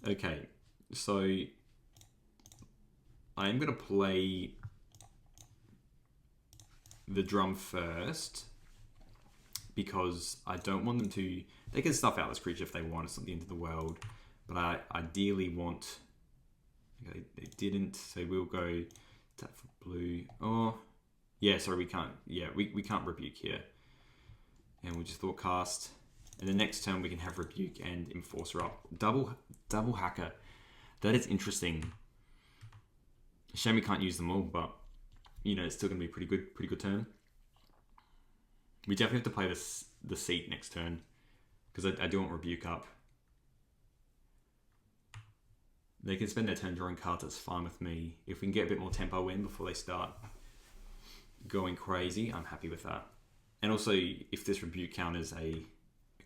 Okay, so I am going to play the Drum first because I don't want them to... They can stuff out this creature if they want. It's not the end of the world. But I ideally want... Okay, they didn't. So we'll go tap for blue. Oh, yeah, sorry, we can't. Yeah, we can't Rebuke here. And we'll just Thought Cast. And the next turn we can have Rebuke and Enforcer up. Double Hacker. That is interesting. Shame we can't use them all, but you know, it's still going to be a pretty good turn. We definitely have to play the Seat next turn because I do want Rebuke up. They can spend their turn drawing cards, that's fine with me. If we can get a bit more tempo in before they start going crazy, I'm happy with that. And also, if this Rebuke counters a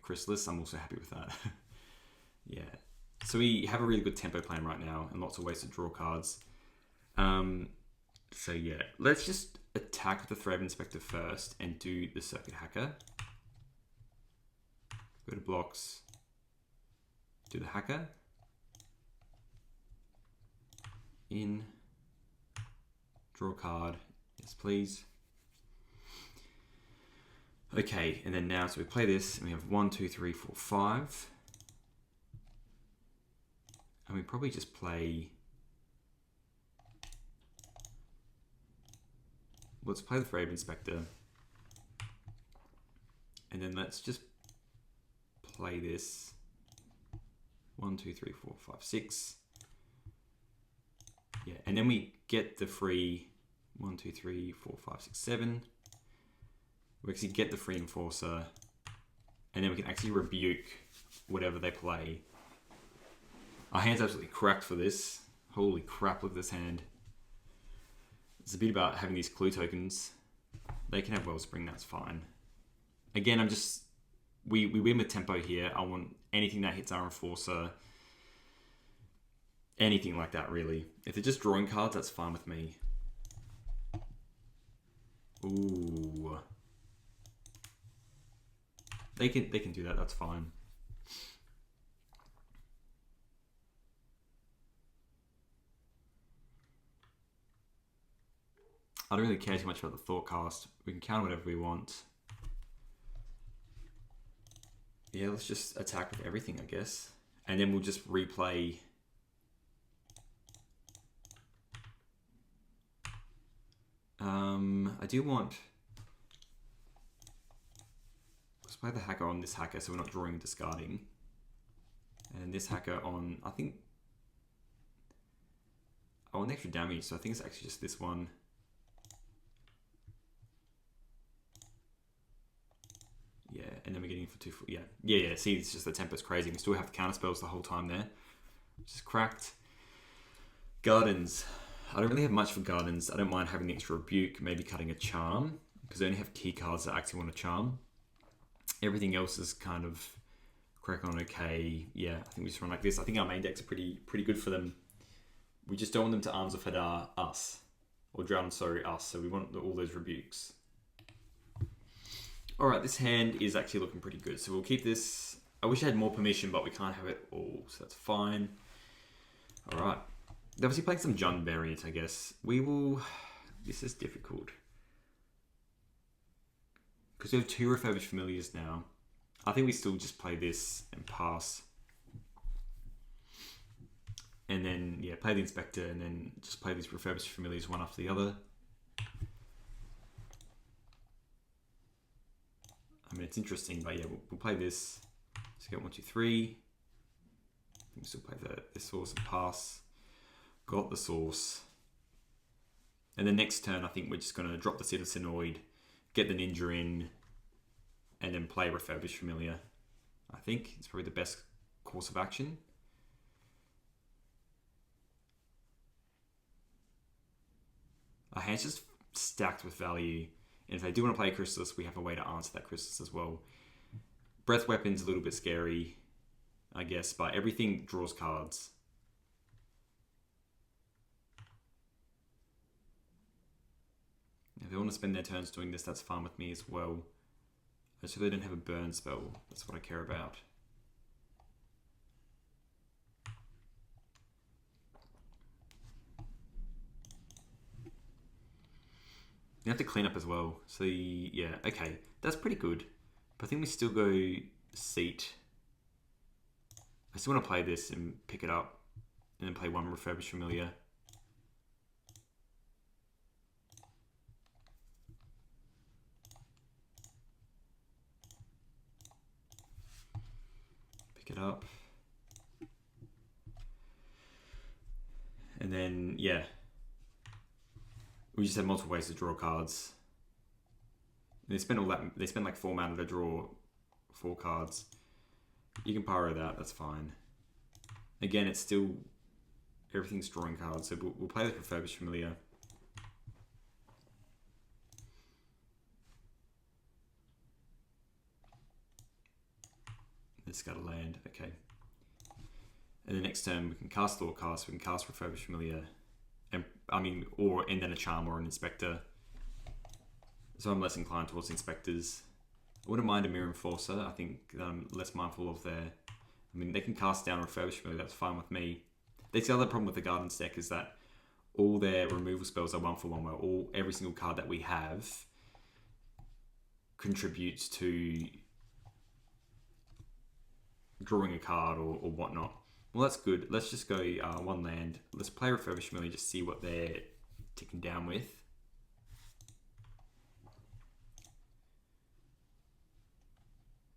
Chrysalis, I'm also happy with that. Yeah. So we have a really good tempo plan right now and lots of ways to draw cards. So yeah, let's just attack with the Thread Inspector first and do the Circuit Hacker. Go to blocks, do the Hacker. In, draw a card, yes please. Okay, and then now, so we play this, and we have 1, 2, 3, 4, 5. And we probably just play... Let's play the Thread Inspector. And then let's just play this. 1, 2, 3, 4, 5, 6. Yeah, and then we get the free 1, 2, 3, 4, 5, 6, 7. We actually get the free Enforcer. And And then we can actually rebuke whatever they play. Our hand's absolutely cracked for this. Holy crap, look at this hand. It's a bit about having these clue tokens. They can have Wellspring, that's fine. Again, we win with tempo here. I want anything that hits our Enforcer. Anything like that, really. If they're just drawing cards, that's fine with me. Ooh. They can do that, that's fine. I don't really care too much about the Thought Cast. We can counter whatever we want. Yeah, let's just attack with everything, I guess. And then we'll just replay. I do want... Let's play the hacker on this hacker so we're not drawing and discarding. And this hacker on... I think... I want extra damage, so I think it's actually just this one. Yeah, and then we're getting it for 2... Yeah, see, it's just the tempo's crazy. We still have the counter spells the whole time there. Just cracked. Gardens. I don't really have much for Gardens. I don't mind having the extra rebuke, maybe cutting a charm, because I only have key cards that actually want a charm. Everything else is kind of crack on okay. Yeah, I think we just run like this. I think our main decks are pretty good for them. We just don't want them to Arms of Hadar us. Or Drown, sorry, us. So we want all those rebukes. Alright, this hand is actually looking pretty good. So we'll keep this. I wish I had more permission, but we can't have it all. So that's fine. Alright. They're obviously playing some Jund variant, I guess. We will... This is difficult. Because we have 2 Refurbished Familiars now. I think we still just play this and pass. And then, yeah, play the Inspector and then just play these Refurbished Familiars one after the other. I mean, it's interesting, but yeah, we'll play this. Let's get 1, 2, 3. We still play the source and pass. Got the source. And then next turn, I think we're just going to drop the Citizenoid, get the Ninja in, and then play Refurbished Familiar. I think it's probably the best course of action. Our hand's just stacked with value. And if they do want to play a Chrysalis, we have a way to answer that Chrysalis as well. Breath Weapon's a little bit scary, I guess, but everything draws cards. If they want to spend their turns doing this, that's fine with me as well. I just really don't have a burn spell. That's what I care about. You have to clean up as well. So, yeah, okay. That's pretty good. But I think we still go Seat. I still want to play this and pick it up. And then play 1 Refurbished Familiar. Pick it up. And then, yeah. We just have multiple ways to draw cards. And they spend all that. They spend like 4 mana to draw 4 cards. You can pyro that. That's fine. Again, it's still everything's drawing cards. So we'll play the Refurbished Familiar. This got a land. Okay. And the next turn we can cast Thought Cast. We can cast Refurbished Familiar. And and then a Charm or an Inspector. So I'm less inclined towards Inspectors. I wouldn't mind a Mirror Enforcer. I think I'm less mindful of their... I mean, they can cast down Refurbished Familiar. That's fine with me. That's the other problem with the Gardens deck is that all their removal spells are 1 for 1, where every single card that we have contributes to drawing a card or whatnot. Well, that's good. Let's just go 1 land. Let's play Refurbished Familiar, just see what they're ticking down with.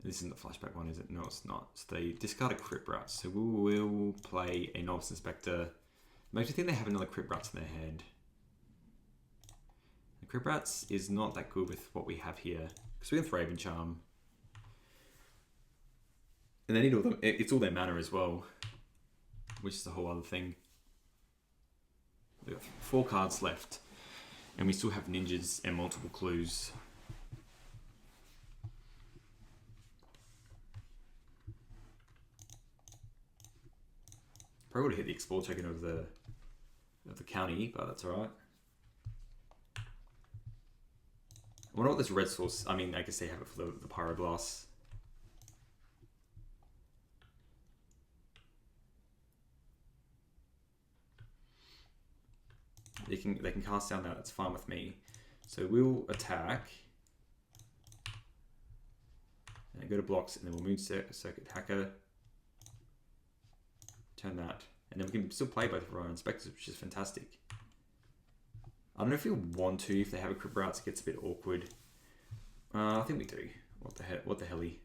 This isn't the flashback one, is it? No, it's not. So they discard a Crypt Rats. So we'll play a Novice Inspector. Makes me think they have another Crypt Rats in their hand. The Crypt Rats is not that good with what we have here. Because we can Thraben Charm. And they need all the, it's all their mana as well, which is a whole other thing. We've got 4 cards left, and we still have ninjas and multiple clues. Probably would have hit the explore token of the county, but that's alright. I wonder what this red source, I mean, I guess they have it for the Pyroblast. They can cast down that, that's fine with me. So we'll attack. And go to blocks, and then we'll move Circuit Hacker. Turn that. And then we can still play both of our own Spectres, which is fantastic. I don't know if you want to, if they have a Crypt Routes, it gets a bit awkward. I think we do. What the helly?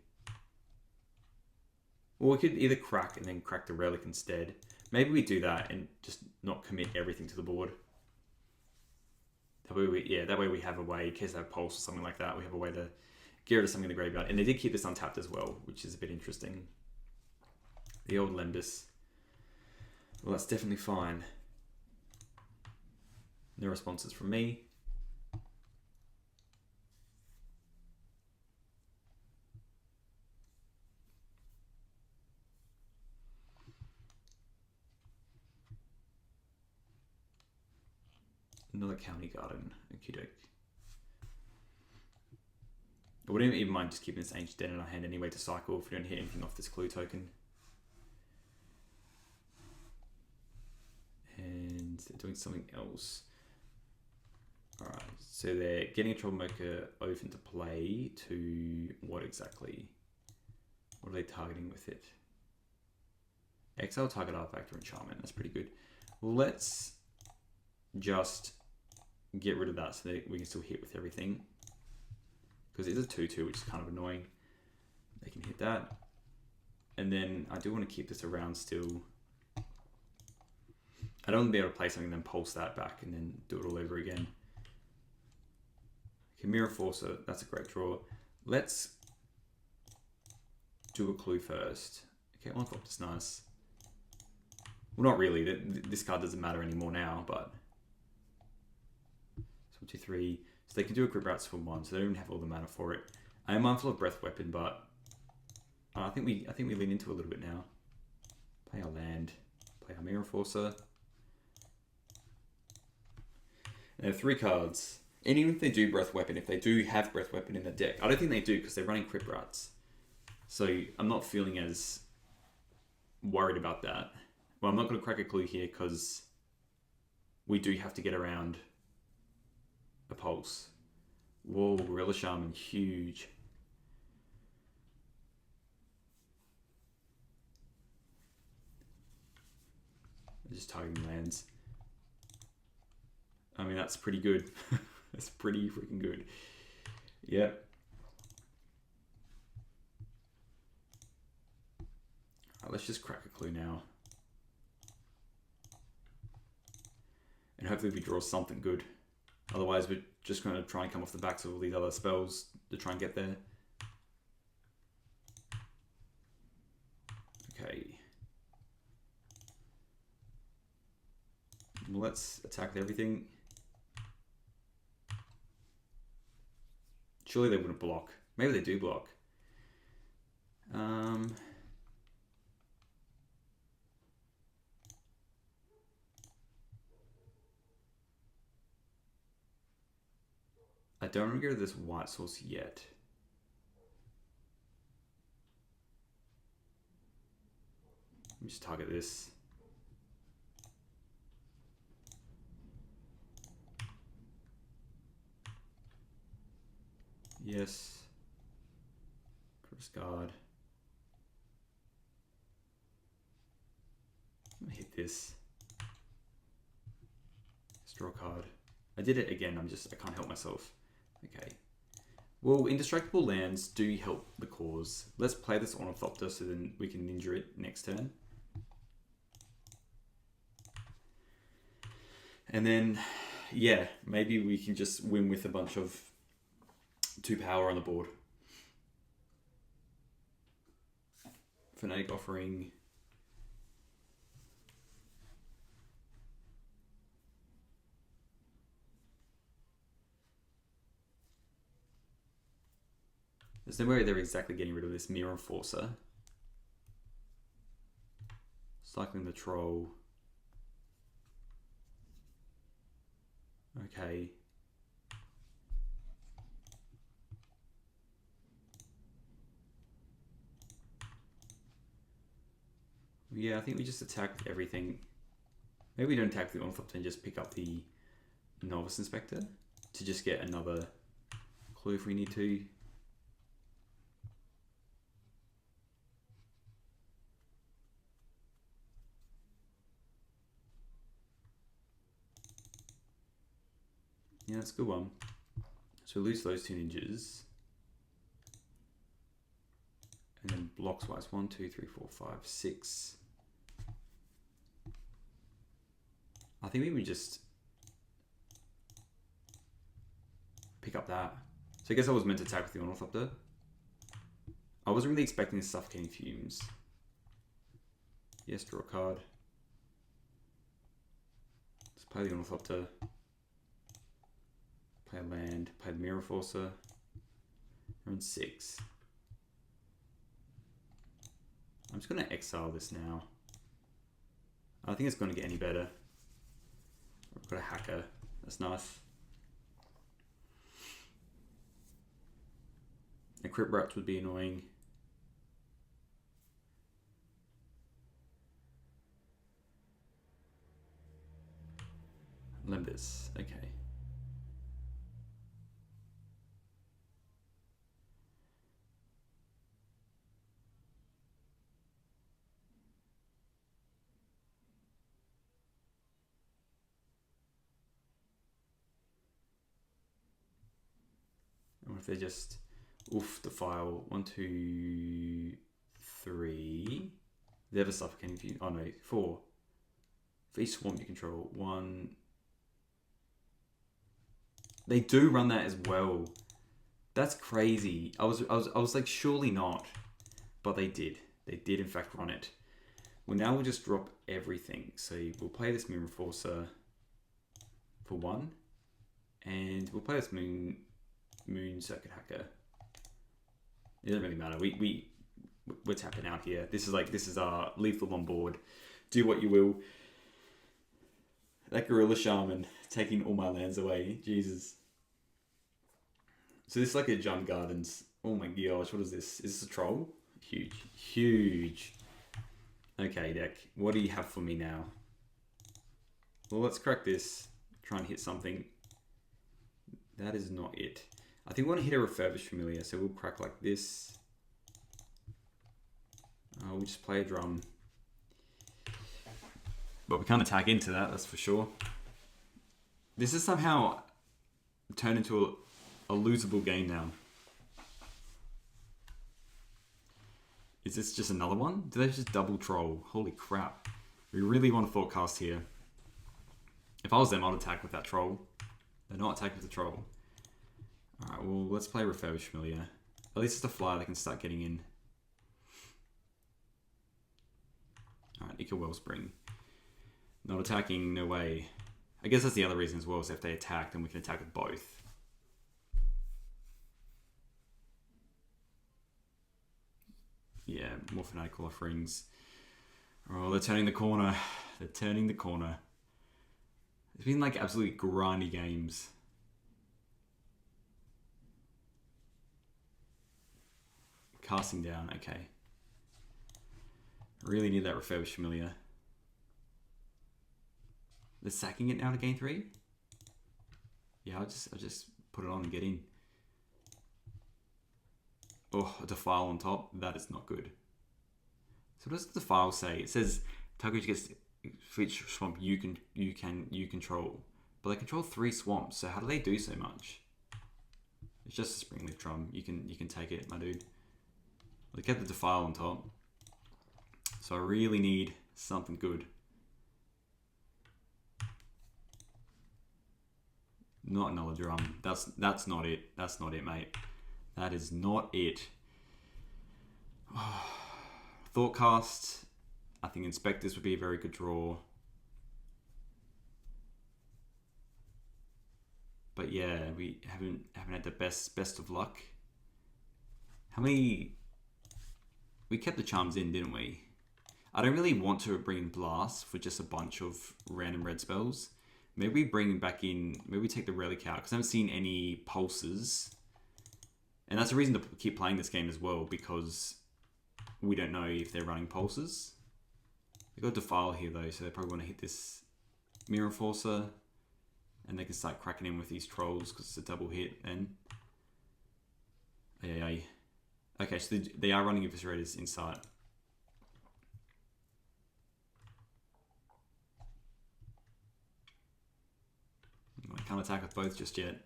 Well, we could either crack and then crack the Relic instead. Maybe we do that and just not commit everything to the board. That way we have a way, in case they have Pulse or something like that, we have a way to get rid of something in the graveyard. And they did keep this untapped as well, which is a bit interesting. The old Lembus. Well, that's definitely fine. No responses from me. Another County Garden. Okie doke. I wouldn't even mind just keeping this Ancient Den in our hand anyway to cycle if we don't hit anything off this clue token. And they're doing something else. Alright, so they're getting a Troublemaker Oath into play to what exactly? What are they targeting with it? Exile, target artifact, or enchantment. That's pretty good. Well, let's just get rid of that so that we can still hit with everything. Because it's a 2-2, which is kind of annoying. They can hit that. And then I do want to keep this around still. I don't want to be able to play something and then pulse that back and then do it all over again. Chimera Forcer, that's a great draw. Let's do a clue first. Okay, one flop is nice. Well, not really. This card doesn't matter anymore now, but... So 1, 2, 3. So they can do a Crypt Routes for 1, so they don't have all the mana for it. I am mindful of Breath Weapon, but I think we lean into it a little bit now. Play our land. Play our Mirror Forcer. And they have 3 cards. And even if they do Breath Weapon, if they do have Breath Weapon in the deck, I don't think they do because they're running Crypt Routes. So I'm not feeling as worried about that. Well, I'm not going to crack a clue here because we do have to get around a Pulse. Whoa, Gorilla Shaman, huge. Just targeting lands. I mean, that's pretty good. That's pretty freaking good. Yep. Right, let's just crack a clue now. And hopefully we draw something good. Otherwise, we're just going to try and come off the backs of all these other spells to try and get there. Okay. Well, let's attack everything. Surely they wouldn't block. Maybe they do block. I don't want to go to this white source yet. Let me just target this. Yes. Cross guard. I'm gonna hit this. Draw a card. I did it again. I can't help myself. Okay. Well, indestructible lands do help the cause. Let's play this Ornithopter so then we can ninja it next turn. And then, yeah, maybe we can just win with a bunch of 2 power on the board. Fanatic Offering. There's no way they're exactly getting rid of this Mirror Enforcer. Cycling the Troll. Okay. Yeah, I think we just attack everything. Maybe we don't attack the Ornithopter and just pick up the Novice Inspector to just get another clue if we need to. Yeah, that's a good one. So we lose those 2 ninjas. And then blocks wise, 1, 2, 3, 4, 5, 6. I think we would just pick up that. So I guess I was meant to attack with the Ornithopter. I wasn't really expecting Suffocating Fumes. Yes, draw a card. Let's play the Ornithopter. Play a land, play the Mirror Forcer. We're in 6. I'm just going to exile this now. I think it's going to get any better. I've got a Hacker. That's nice. A Crypt Rats would be annoying. Limbus. Okay. Or if they just oof the file 1, 2, 3. They have a Suffocating Fume. Oh no, 4. For each swamp you control, 1. They do run that as well. That's crazy. I was like, surely not, but they did. They did in fact run it. Well, now we'll just drop everything. So we'll play this Mirror Forcer for 1, and we'll play this Moon Circuit Hacker. It doesn't really matter. We're tapping out here. This is our lethal on board. Do what you will. That Gorilla Shaman taking all my lands away. Jesus. So this is like a Jump Gardens. Oh my gosh, what is this? Is this a troll? Huge. Huge. Okay, deck. What do you have for me now? Well, let's crack this. Try and hit something. That is not it. I think we want to hit a Refurbished Familiar, so we'll crack like this. We'll just play a drum. But we can't attack into that, that's for sure. This is somehow turned into a losable game now. Is this just another one? Did they just double troll? Holy crap. We really want to forecast here. If I was them, I'd attack with that troll. They're not attacking with the troll. Alright, well, let's play Refurbished Familiar. At least it's a flyer that can start getting in. Alright, Ica Wellspring. Not attacking, no way. I guess that's the other reason as well, is if they attack, then we can attack with both. Yeah, more Fanatical Offerings. Oh, they're turning the corner. They're turning the corner. It's been like absolutely grindy games. Casting down, okay. Really need that Refurbished Familiar. They're sacking it now to gain 3? Yeah, I'll just put it on and get in. Oh, a Defile on top. That is not good. So what does the Defile say? It says target gets each swamp you control. But they control 3 swamps, so how do they do so much? It's just a Springleaf Drum. You can take it, my dude. They get the Defile on top. So I really need something good. Not another drum. That's not it. That's not it, mate. That is not it. Thoughtcast. I think Inspectors would be a very good draw. But yeah, we haven't had the best of luck. How many? We kept the charms in, didn't we? I don't really want to bring in Blast for just a bunch of random red spells. Maybe we bring back in. Maybe we take the Relic out because I haven't seen any pulses, and that's a reason to keep playing this game as well because we don't know if they're running pulses. They've got Defile here though, so they probably want to hit this Mirror Forcer. And they can start cracking in with these trolls because it's a double hit then. Ay. Okay, so they are running Eviscerators inside. I can't attack with both just yet.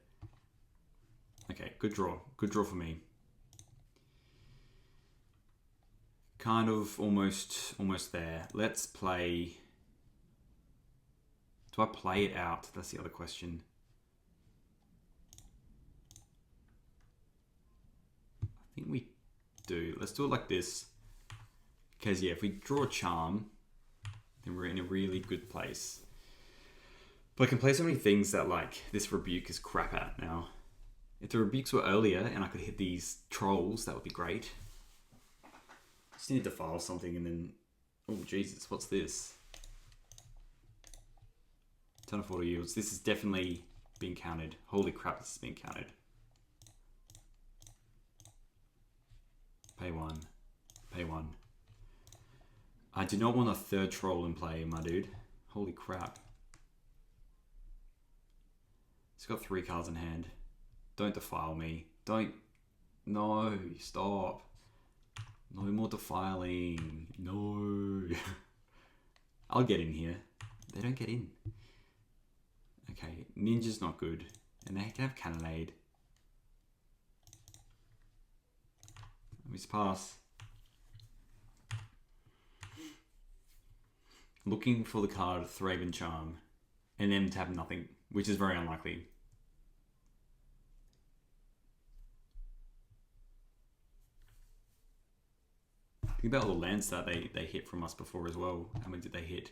Okay, good draw. Good draw for me. Kind of almost there. Let's play... Do I play it out? That's the other question. I think we do. Let's do it like this. Because yeah, if we draw a charm, then we're in a really good place. But I can play so many things that like this rebuke is crap at now. If the rebukes were earlier and I could hit these trolls, that would be great. Just need to file something and then... Oh Jesus, what's this? Ton of auto yields. This is definitely being counted. Holy crap, this is being counted. Pay one. Pay one. I do not want a third troll in play, my dude. Holy crap. He's got 3 cards in hand. Don't defile me. Don't. No, stop. No more defiling. No. I'll get in here. They don't get in. Okay, Ninja's not good. And they can have Cannonade. Let me just pass. Looking for the card Thraben Charm. And them to have nothing, which is very unlikely. Think about all the lands that they hit from us before as well. How many did they hit?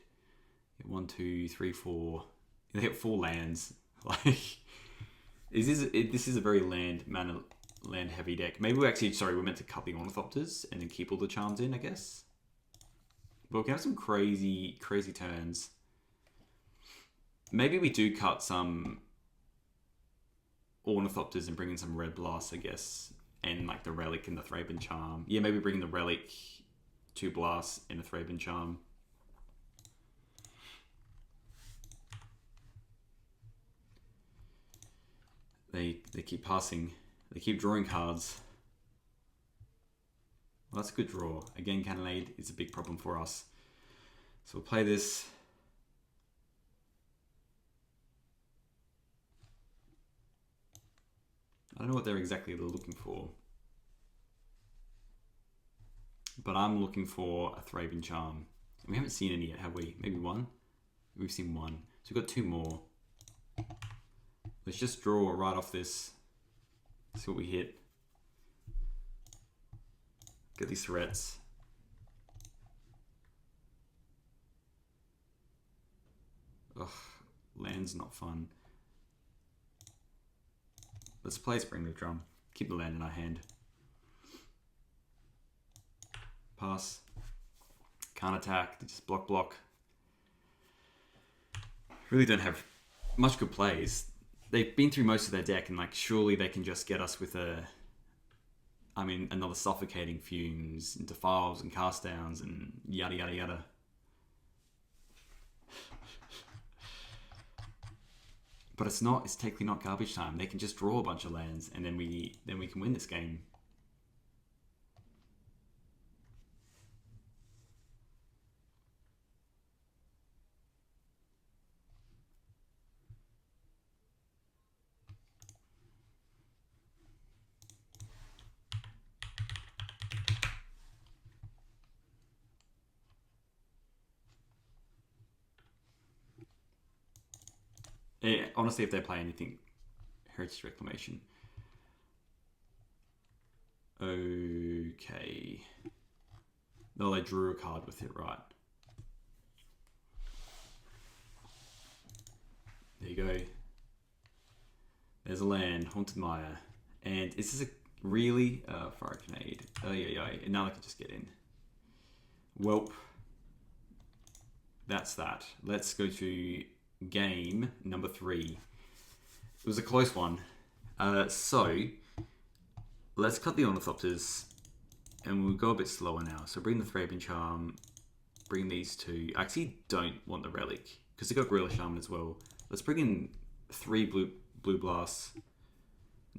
1, 2, 3, 4... They hit 4 lands. Like, this is a very land heavy deck. Maybe we're meant to cut the Ornithopters and then keep all the charms in, I guess. But we can have some crazy turns. Maybe we do cut some Ornithopters and bring in some Red Blast, I guess. And like the Relic and the Thraben Charm. Yeah, maybe bring in the Relic, 2 Blasts, and a Thraben Charm. They keep passing. They keep drawing cards. Well, that's a good draw. Again, Cannonade is a big problem for us. So we'll play this. I don't know what they're looking for. But I'm looking for a Thraben Charm. We haven't seen any yet, have we? Maybe one? We've seen one. So we've got 2 more. Let's just draw right off this. See what we hit. Get these threats. Ugh, land's not fun. Let's play Springleaf Drum. Keep the land in our hand. Pass. Can't attack. They just block. Really don't have much good plays. They've been through most of their deck and like surely they can just get us with another Suffocating Fumes and Defiles and Cast Downs and yada yada yada. But it's technically not garbage time. They can just draw a bunch of lands and then we can win this game. Yeah, honestly, if they play anything, Heritage Reclamation. Okay. Oh, they drew a card with it, right. There you go. There's a land, Haunted Mire. And is this a really far grenade? Oh yeah. And now I can just get in. Welp. That's that. Let's go to game number 3. It was a close one. So let's cut the Ornithopters and we'll go a bit slower now. So bring the Thraben Charm, bring these 2. I actually don't want the Relic because they got Gorilla Shaman as well. Let's bring in 3 blue blasts,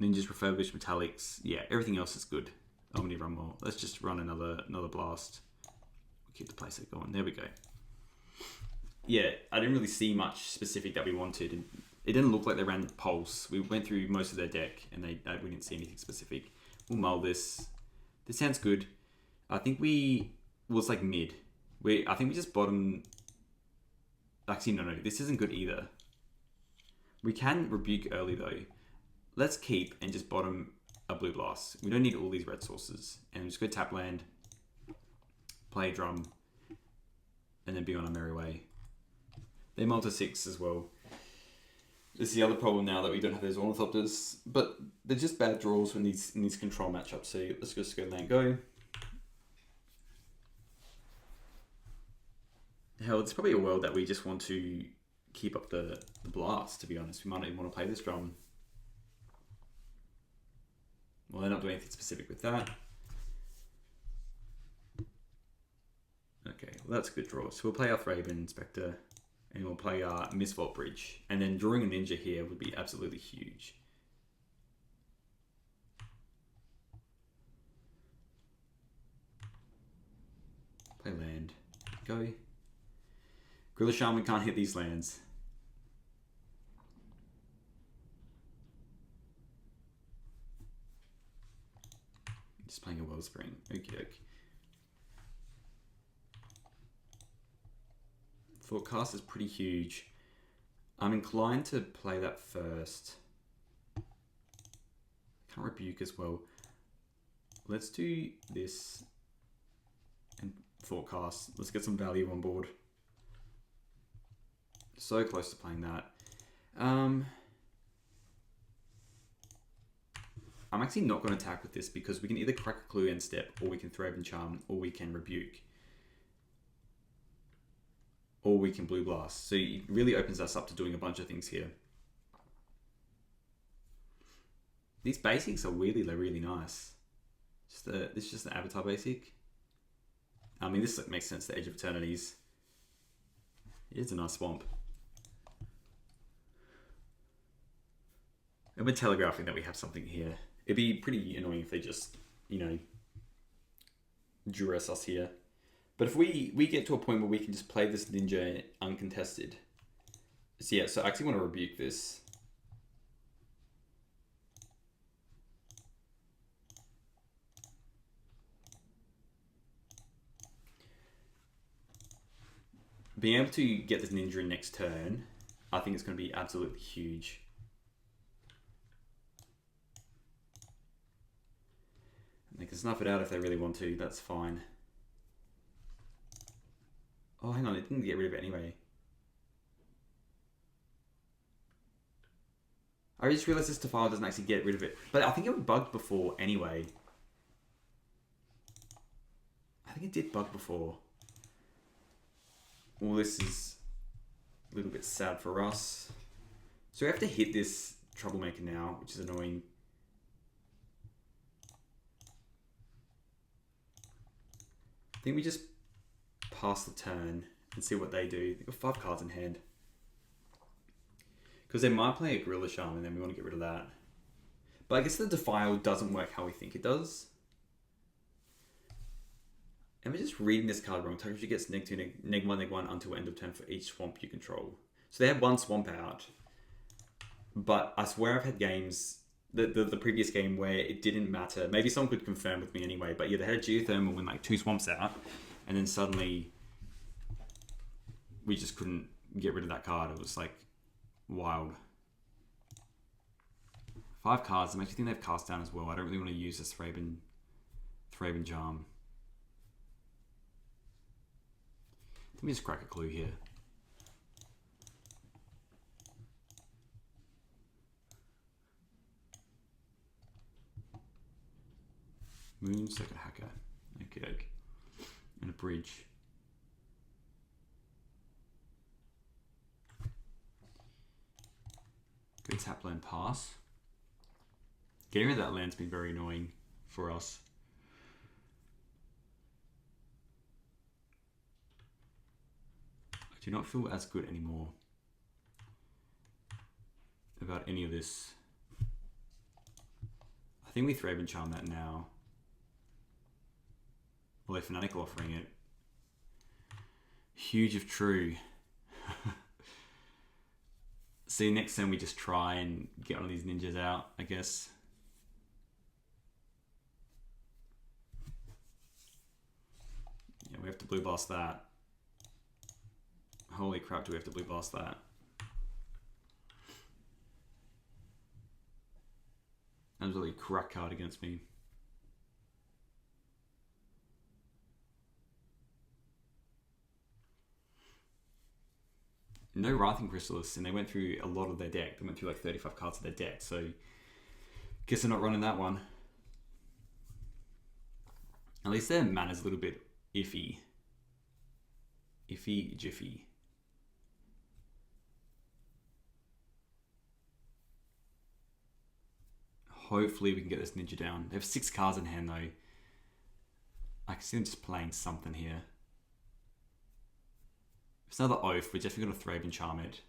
Ninjas, Refurbished, Metallics. Yeah, everything else is good. Omni run more. Let's just run another blast. We'll keep the playset going. There we go. Yeah, I didn't really see much specific that we wanted. It didn't look like they ran Pulse. We went through most of their deck and we didn't see anything specific. We'll mull this. This sounds good. I think it's like mid. I think we just bottom. Actually, no, this isn't good either. We can rebuke early though. Let's keep and just bottom a blue blast. We don't need all these red sources. And just go tap land, play a drum, and then be on a merry way. They mull to 6 as well. This is the other problem now that we don't have those Ornithopters, but they're just bad draws in these control matchups. So let's just go land go. Hell, it's probably a world that we just want to keep up the blast, to be honest. We might not even want to play this drum. Well, they're not doing anything specific with that. Okay, well that's a good draw. So we'll play our Thraben Spectre. And we'll play our Misvault Bridge. And then drawing a Ninja here would be absolutely huge. Play land. Go. Gorilla Shaman can't hit these lands. Just playing a Wellspring. Okie doke. Forecast is pretty huge. I'm inclined to play that first. Can't rebuke as well. Let's do this and forecast. Let's get some value on board. So close to playing that. I'm actually not going to attack with this because we can either crack a clue end step, or we can Thraben Charm, or we can rebuke. Or we can blue blast. So it really opens us up to doing a bunch of things here. These basics are weirdly really nice. This is just an avatar basic. I mean, this makes sense. The Edge of Eternities. It is a nice swamp. And we're telegraphing that we have something here. It'd be pretty annoying if they just, duress us here. But if we get to a point where we can just play this Ninja uncontested. So yeah, so I actually want to rebuke this. Being able to get this Ninja in next turn, I think it's going to be absolutely huge. They can snuff it out if they really want to, that's fine. Oh, hang on, it didn't get rid of it anyway. I just realized this file doesn't actually get rid of it. But I think it was bugged before anyway. I think it did bug before. Well, this is a little bit sad for us. So we have to hit this Troublemaker now, which is annoying. I think we just pass the turn and see what they do. They've got 5 cards in hand. Because they might play a Gorilla Shaman and then we want to get rid of that. But I guess the Defile doesn't work how we think it does. And we're just reading this card wrong. Target gets -1/-1 until end of turn for each swamp you control. So they have 1 swamp out. But I swear I've had games, the previous game where it didn't matter. Maybe someone could confirm with me anyway. But yeah, they had a Geothermal when like 2 swamps out. And then suddenly we just couldn't get rid of that card. It was like wild. 5 cards. I actually think they've cast down as well. I don't really want to use this Thraben Charm. Let me just crack a clue here. Moon Circuit Hacker. Okay. And a bridge. Good tap land pass. Getting rid of that land's been very annoying for us. I do not feel as good anymore about any of this. I think we Thraben Charm that now. Well, they're Fanatical offering it. Huge if true. See, next time we just try and get one of these ninjas out, I guess. Yeah, we have to blue blast that. Holy crap, do we have to blue blast that? That was really a crack card against me. No Writhing Chrysalis, and they went through a lot of their deck. They went through like 35 cards of their deck, so guess they're not running that one. At least their mana's a little bit iffy. Iffy, jiffy. Hopefully we can get this ninja down. They have 6 cards in hand though. I can see them just playing something here. If it's another Oath, we're definitely going to Thraben Charm it.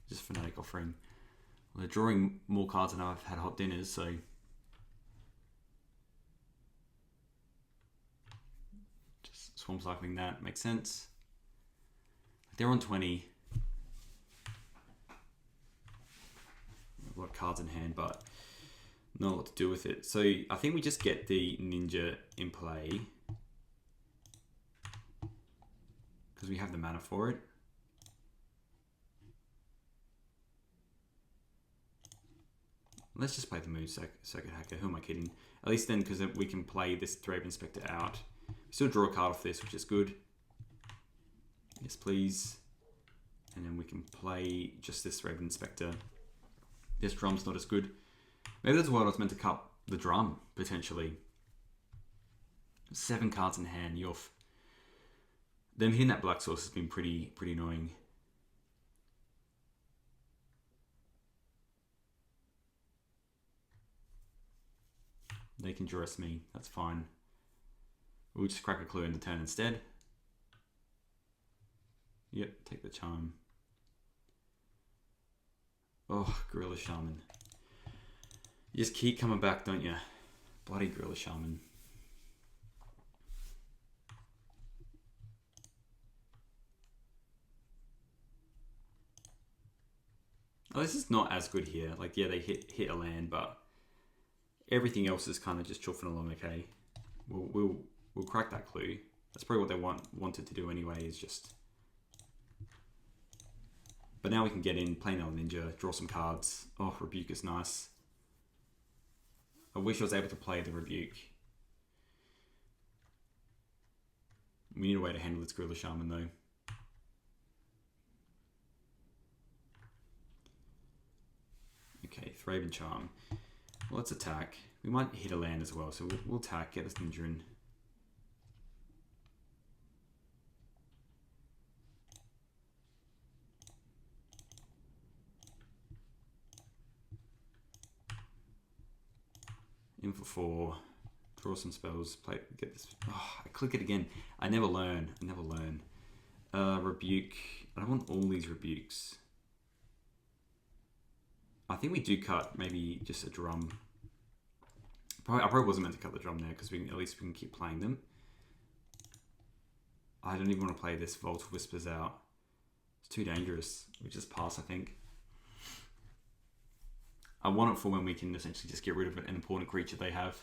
Just Fanatic Offering. Well, they're drawing more cards than I've had hot dinners, so... Just Swarm Cycling that, makes sense. They're on 20. A lot of cards in hand, but not a lot to do with it. So I think we just get the Ninja in play. Because we have the mana for it. Let's just play the Moon Circuit Hacker. Who am I kidding? At least then, because we can play this Thraben Inspector out. We still draw a card off this, which is good. Yes, please. And then we can play just this Thraben Inspector. This drum's not as good. Maybe that's why I was meant to cut the drum, potentially. 7 cards in hand, you've... Them hitting that black source has been pretty annoying. They can dress me, that's fine. We'll just crack a clue in the turn instead. Yep, take the charm. Oh, Gorilla Shaman. You just keep coming back, don't you? Bloody Gorilla Shaman. Oh, this is not as good here. Like, yeah, they hit a land, but everything else is kind of just chuffing along okay. We'll crack that clue. That's probably what they wanted to do anyway, is just... But now we can get in, play another ninja, draw some cards. Oh, Rebuke is nice. I wish I was able to play the Rebuke. We need a way to handle this Gorilla Shaman though. Okay, Thraben Charm. Well, let's attack. We might hit a land as well, so we'll attack, get this ninja in. In for 4, draw some spells, play, get this. Oh, I click it again. I never learn. Rebuke. I don't want all these rebukes. I think we do cut maybe just a drum. I probably wasn't meant to cut the drum there because at least we can keep playing them. I don't even want to play this Vault of Whispers out. It's too dangerous. We just pass, I think. I want it for when we can essentially just get rid of an important creature they have.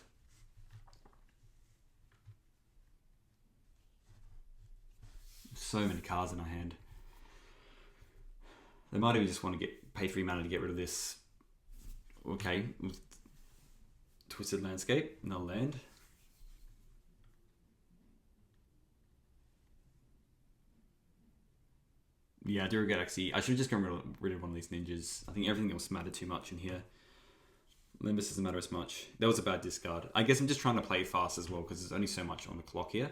So many cards in our hand. They might even just want to pay 3 mana to get rid of this. Okay, Twisted Landscape, no land. Yeah, I do regret actually. I should have just gotten rid of one of these ninjas. I think everything else mattered too much in here. Limbus doesn't matter as much. That was a bad discard. I guess I'm just trying to play fast as well because there's only so much on the clock here.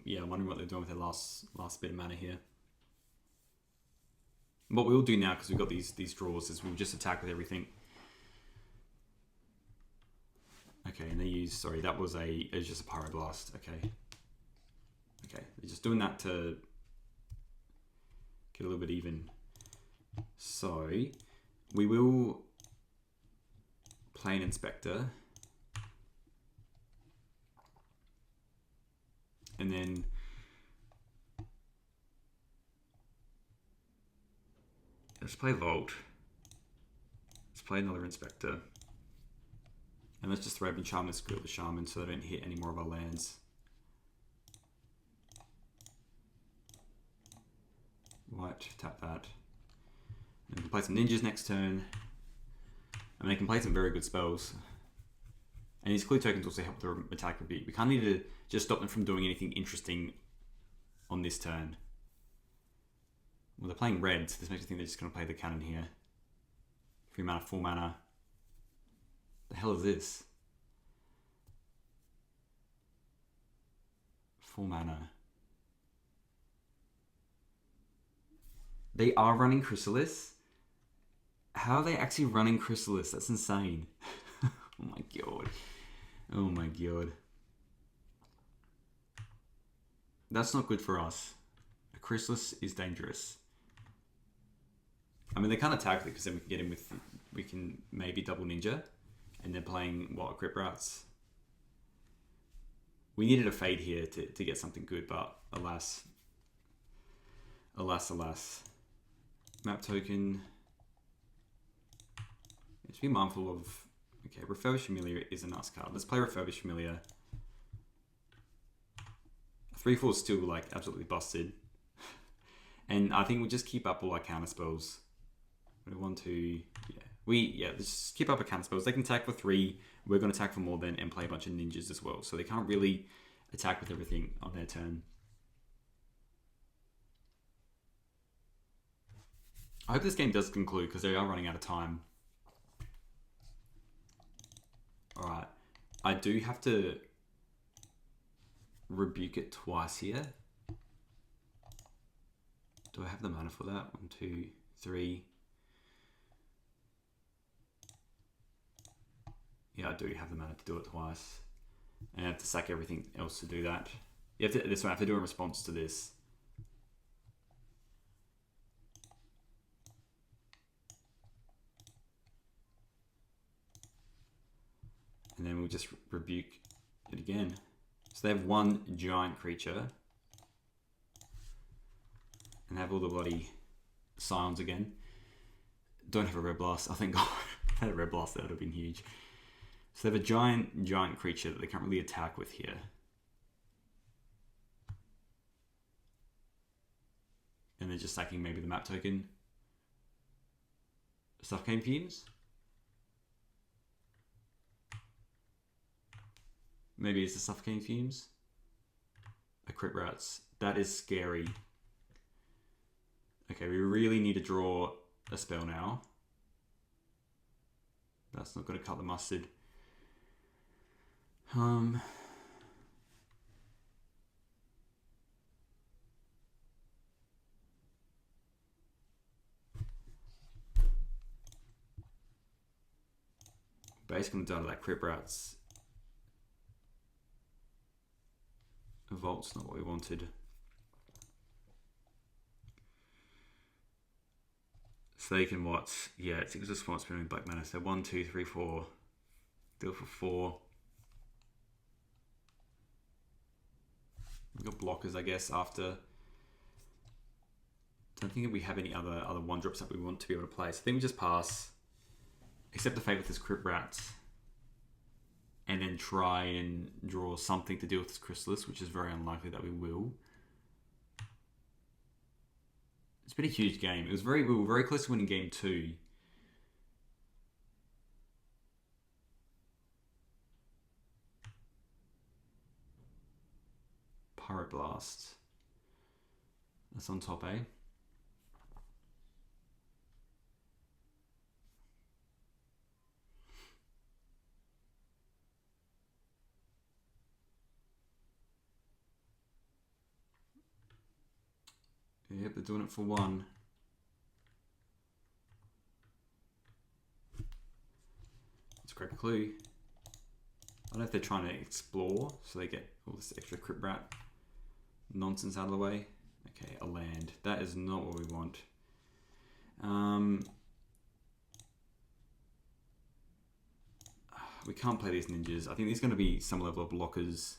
Yeah, I'm wondering what they're doing with their last bit of mana here. What we'll do now, because we've got these draws, is we'll just attack with everything. Okay, and they use, sorry, it was just a Pyroblast. Okay. Okay, they're just doing that to get a little bit even. So, we will play an Inspector. And then let's play Vault. Let's play another Inspector. And let's just throw open Shaman and screw up the Shaman so they don't hit any more of our lands. White, tap that. And we can play some ninjas next turn. And they can play some very good spells. And these clue tokens also help the attack a bit. We kind of need to just stop them from doing anything interesting on this turn. Well, they're playing red, so this makes me think they're just going to play the cannon here. 3 mana, 4 mana. The hell is this? 4 mana. They are running Chrysalis? How are they actually running Chrysalis? That's insane. Oh my god. Oh my god. That's not good for us. A Chrysalis is dangerous. I mean, they can't attack it because then we can get in with... We can maybe double Ninja. And they're playing, what, Grip Routes? We needed a Fade here to get something good, but alas. Alas, alas. Map token. Just be mindful of... Okay, Refurbished Familiar is a nice card. Let's play Refurbished Familiar. 3/4 is still, like, absolutely busted. And I think we'll just keep up all our counter spells. 1, 2... Yeah. Let's just keep up our counter spells. They can attack for 3. We're going to attack for more then and play a bunch of ninjas as well. So they can't really attack with everything on their turn. I hope this game does conclude because they are running out of time. Alright. I do have to rebuke it twice here. Do I have the mana for that? 1, 2, 3. Yeah, I do have the mana to do it twice. And I have to sack everything else to do that. You have to, this one, I have to do a response to this. And then we'll just rebuke it again. So they have 1 giant creature. And have all the bloody Scions again. Don't have a Red Blast. Oh, thank God. If I had a Red Blast, that would have been huge. So they have a giant creature that they can't really attack with here. And they're just sacking maybe the map token. Suffocating Fumes? Maybe it's the Suffocating Fumes? A Crit Rats. That is scary. Okay, we really need to draw a spell now. That's not going to cut the mustard. Basically, down to that Crit Rats. A Vault's not what we wanted. So they can what? Yeah, it's a response spinning black mana. So 1, 2, 3, 4. Deal for 4. We've got blockers, I guess, after. Don't think we have any other 1-drops that we want to be able to play. So I think we just pass. Accept the fate with this Crypt Rat. And then try and draw something to deal with this Chrysalis, which is very unlikely that we will. It's been a huge game. We were very close to winning game 2. Pyroblast. That's on top, eh? Yep, they're doing it for one. That's a great clue. I don't know if they're trying to explore, so they get all this extra crypt rat nonsense out of the way. Okay, a land. That is not what we want. We can't play these ninjas. I think there's going to be some level of blockers.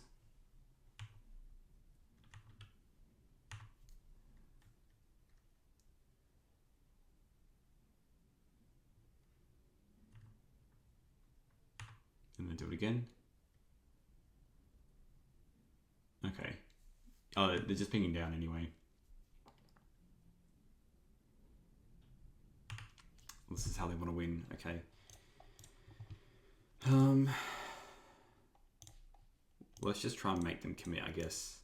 And then do it again. Okay. Oh, they're just pinging down anyway. This is how they want to win. Okay. Let's just try and make them commit, I guess.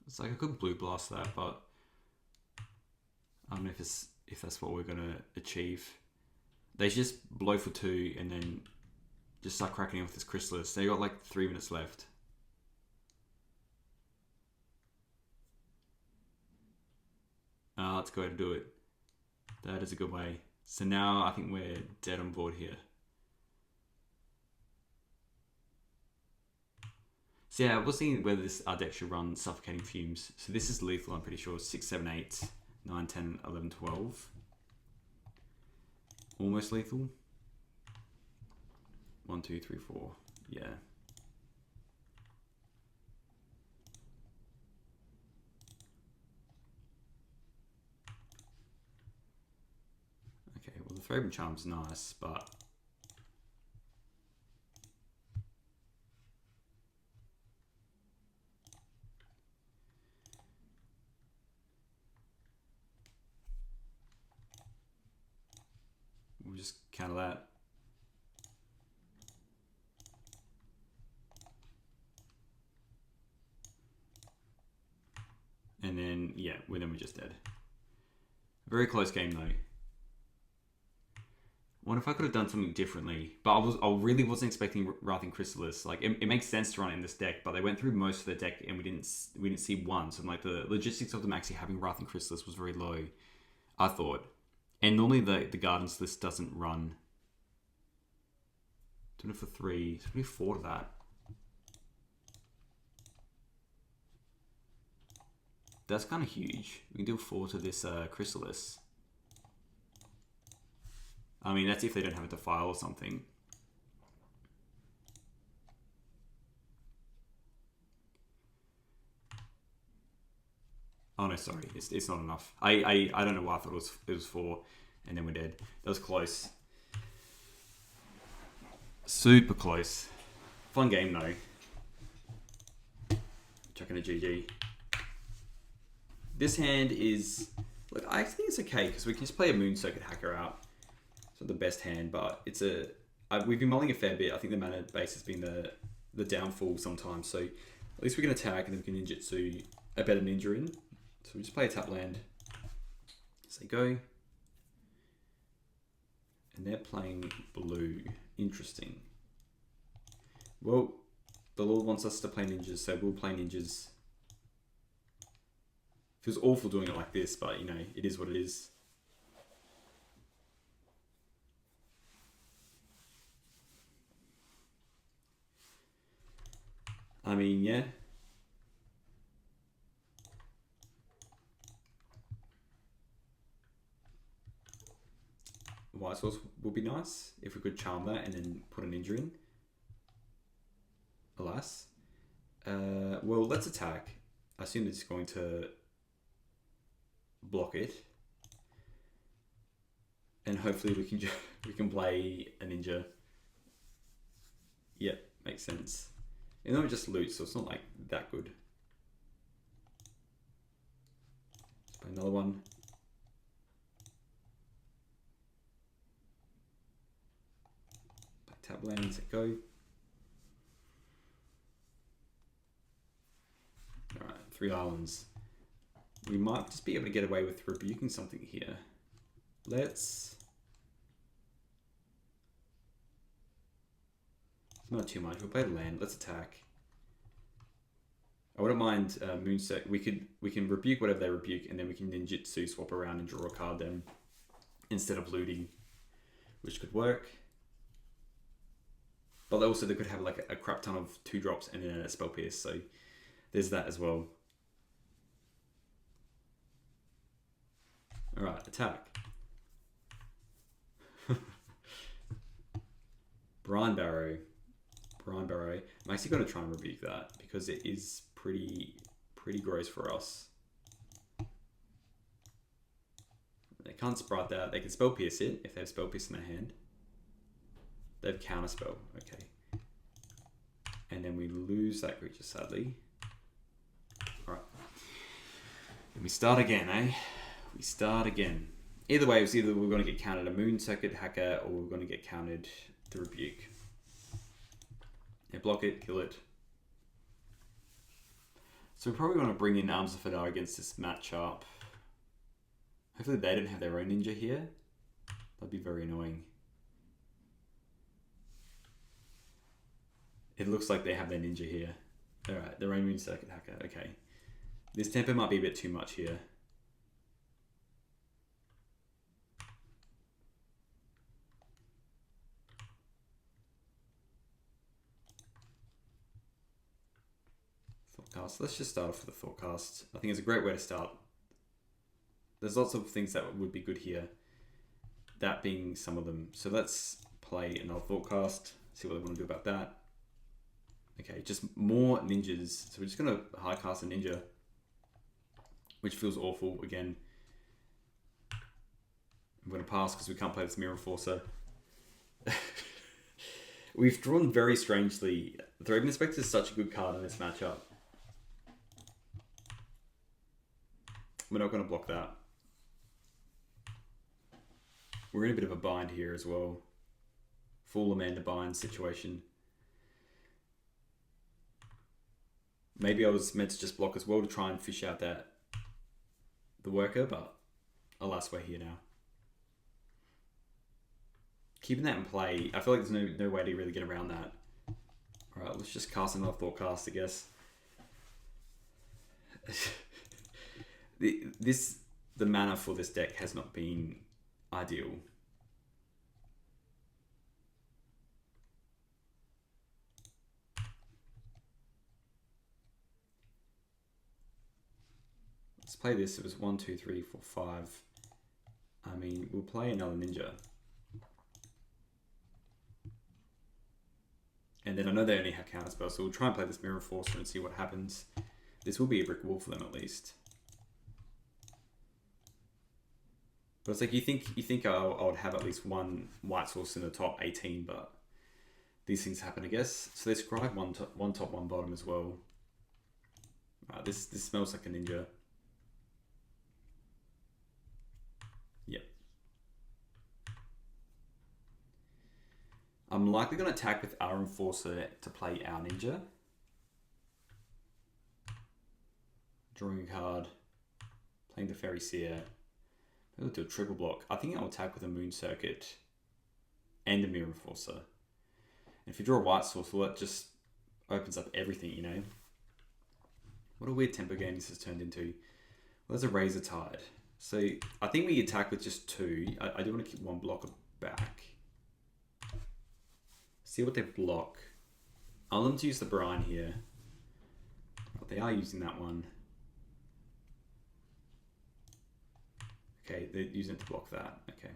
It's like I could blue blast that, but I don't know if that's what we're gonna achieve. They just blow for 2 and then just start cracking off this Chrysalis. They got like 3 minutes left. Let's go ahead and do it. That is a good way. So now I think we're dead on board here. So yeah, I was thinking whether this deck should run Suffocating Fumes. So this is lethal, I'm pretty sure. 6, 7, 8, 9, 10, 11, 12. Almost lethal. 1, 2, 3, 4. Yeah. Okay, well the Thraben Charm's nice, but we'll just counter that. And then, yeah, then we're just dead. Very close game though. What if I could have done something differently? But I really wasn't expecting Wrathing Chrysalis. Like it makes sense to run it in this deck, but they went through most of the deck and we didn't see one. So like the logistics of them actually having Wrathing Chrysalis was very low, I thought. And normally the Gardens list doesn't run. Doing it for 3. So we need 4 to that. That's kind of huge. We can do 4 to this Chrysalis. I mean, that's if they don't have it to file or something. Oh no, sorry, it's not enough. I don't know why I thought it was 4, and then we're dead. That was close. Super close. Fun game though. Chucking a GG. This hand is, look, I think it's okay because we can just play a Moon Circuit Hacker out. It's not the best hand, but it's we've been mulling a fair bit. I think the mana base has been the downfall sometimes. So at least we can attack and then we can ninjutsu a better ninja in. So we just play a tap land. So they go. And they're playing blue. Interesting. Well, the Lord wants us to play ninjas, so we'll play ninjas. Feels awful doing it like this, but you know, it is what it is. I mean, yeah. White Source would be nice if we could charm that and then put a ninja in. Alas. Well, let's attack. I assume it's going to block it. And hopefully we can play a ninja. Yep, makes sense. And then we just loot, so it's not like that good. Let's play another one. Tap lands, go. Alright, 3 islands. We might just be able to get away with rebuking something here. Let's... Not too much. We'll play the land. Let's attack. I wouldn't mind Moonset. We can rebuke whatever they rebuke, and then we can ninjutsu swap around and draw a card then instead of looting, which could work. But also they could have like a crap ton of 2-drops and then a spell pierce, so there's that as well. Alright, attack. Brine Barrow. I'm actually going to try and rebuke that because it is pretty gross for us. They can't sprite that. They can spell pierce it if they have spell pierce in their hand. They have counter spell. Okay. And then we lose that creature, sadly. Alright. And we start again, eh? We start again. Either way, it's either we're going to get countered a Moon Circuit Hacker or we're going to get countered the Rebuke. Yeah, block it, kill it. So we probably want to bring in Arms of Fadar against this matchup. Hopefully they don't have their own ninja here. That'd be very annoying. It looks like they have their ninja here. Alright, their own Moon Circuit Hacker. Okay. This tempo might be a bit too much here. Thoughtcast. Let's just start off with the Thoughtcast. I think it's a great way to start. There's lots of things that would be good here. That being some of them. So let's play another Thoughtcast. See what they want to do about that. Okay, just more ninjas. So we're just going to hard cast a ninja, which feels awful again. I'm going to pass because we can't play this Mirror Forcer. We've drawn very strangely. The Thraben Inspector is such a good card in this matchup. We're not going to block that. We're in a bit of a bind here as well. Full Amanda bind situation. Maybe I was meant to just block as well to try and fish out the worker, but alas, we're here now. Keeping that in play, I feel like there's no way to really get around that. Alright, let's just cast another Thoughtcast, I guess. The mana for this deck has not been ideal. Let's play this. It was 1, 2, 3, 4, 5. I mean, we'll play another ninja. And then I know they only have counterspell, so we'll try and play this Mirror Forcer and see what happens. This will be a brick wall for them at least. But it's like you think I would have at least one white source in the top 18, but these things happen, I guess. So they scribe one top, one bottom as well. This smells like a ninja. Yep. I'm likely going to attack with our Enforcer to play our ninja. Drawing a card. Playing the Fairy Seer. Maybe do a triple block. I think I'll attack with a Moon Circuit and a Mirror Forcer. And if you draw a white source, well, that just opens up everything, you know. What a weird tempo game this has turned into. Well, there's a Razor Tide. So I think we attack with just 2. I do want to keep one blocker back. See what they block. I'll let them to use the Brine here. Oh, they are using that one. Okay, they're using it to block that. Okay.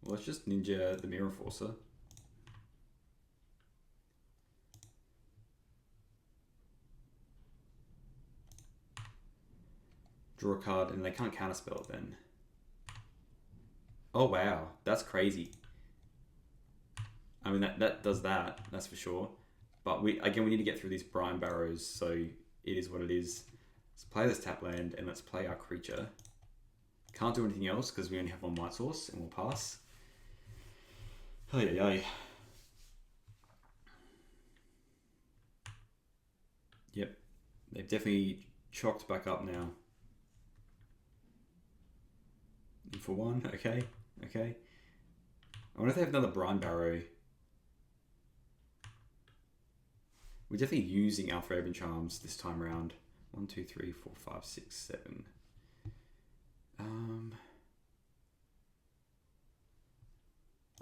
Well, let's just ninja the Mirror Forcer. Draw a card, and they can't counterspell it then. Oh wow, that's crazy. I mean, that does that, that's for sure. But we need to get through these Brine Barrows, so it is what it is. Let's play this tap land and let's play our creature. Can't do anything else because we only have one white source and we'll pass. Oh yeah. Yep, they've definitely chalked back up now. In for one, okay. I wonder if they have another Brine Barrow. We're definitely using our Faeries Charms this time around. 1, 2, 3, 4, 5, 6, 7. I'm